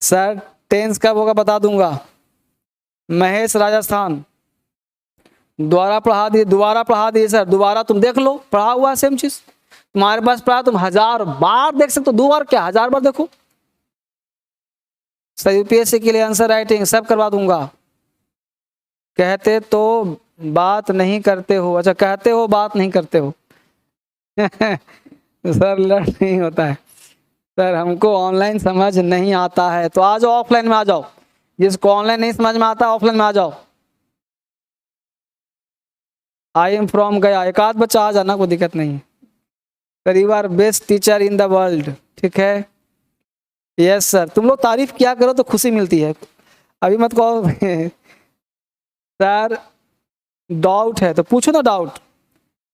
सर टेंस कब होगा बता दूंगा। महेश राजस्थान, दोबारा पढ़ा दिए सर। दोबारा तुम देख लो, पढ़ा हुआ है सेम चीज तुम्हारे पास। पढ़ा तुम 1000 बार देख सकते हो, 2 बार क्या 1000 बार देखो। सर यूपीएससी के लिए आंसर राइटिंग सब करवा दूंगा। कहते तो बात नहीं करते हो। अच्छा कहते हो बात नहीं करते हो सर लर्न नहीं होता है सर, हमको ऑनलाइन समझ नहीं आता है। तो आ जाओ ऑफलाइन में आ जाओ। जिसको ऑनलाइन नहीं समझ में आता ऑफलाइन में आ जाओ। आई एम फ्रॉम गया, एक आध बच्चा आ जाना, कोई दिक्कत नहीं है। Sir you are best teacher in the world. ठीक है, यस सर। तुम लोग तारीफ किया करो तो खुशी मिलती है, अभी मत कहो सर डाउट है तो पूछो ना doubt.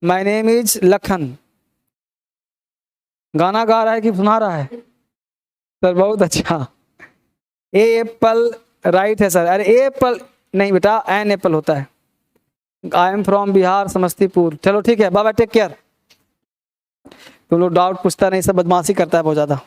My name is Lakhan. गाना गा रहा है कि सुना रहा है? सर बहुत अच्छा। ए एप्पल राइट है सर। अरे ए एप्पल नहीं बेटा, एन एप्पल होता है। I am from Bihar Samastipur. चलो ठीक है, बाय बाय, टेक केयर। तुम लोग डाउट पूछता नहीं, सब बदमाशी करता है बहुत ज़्यादा।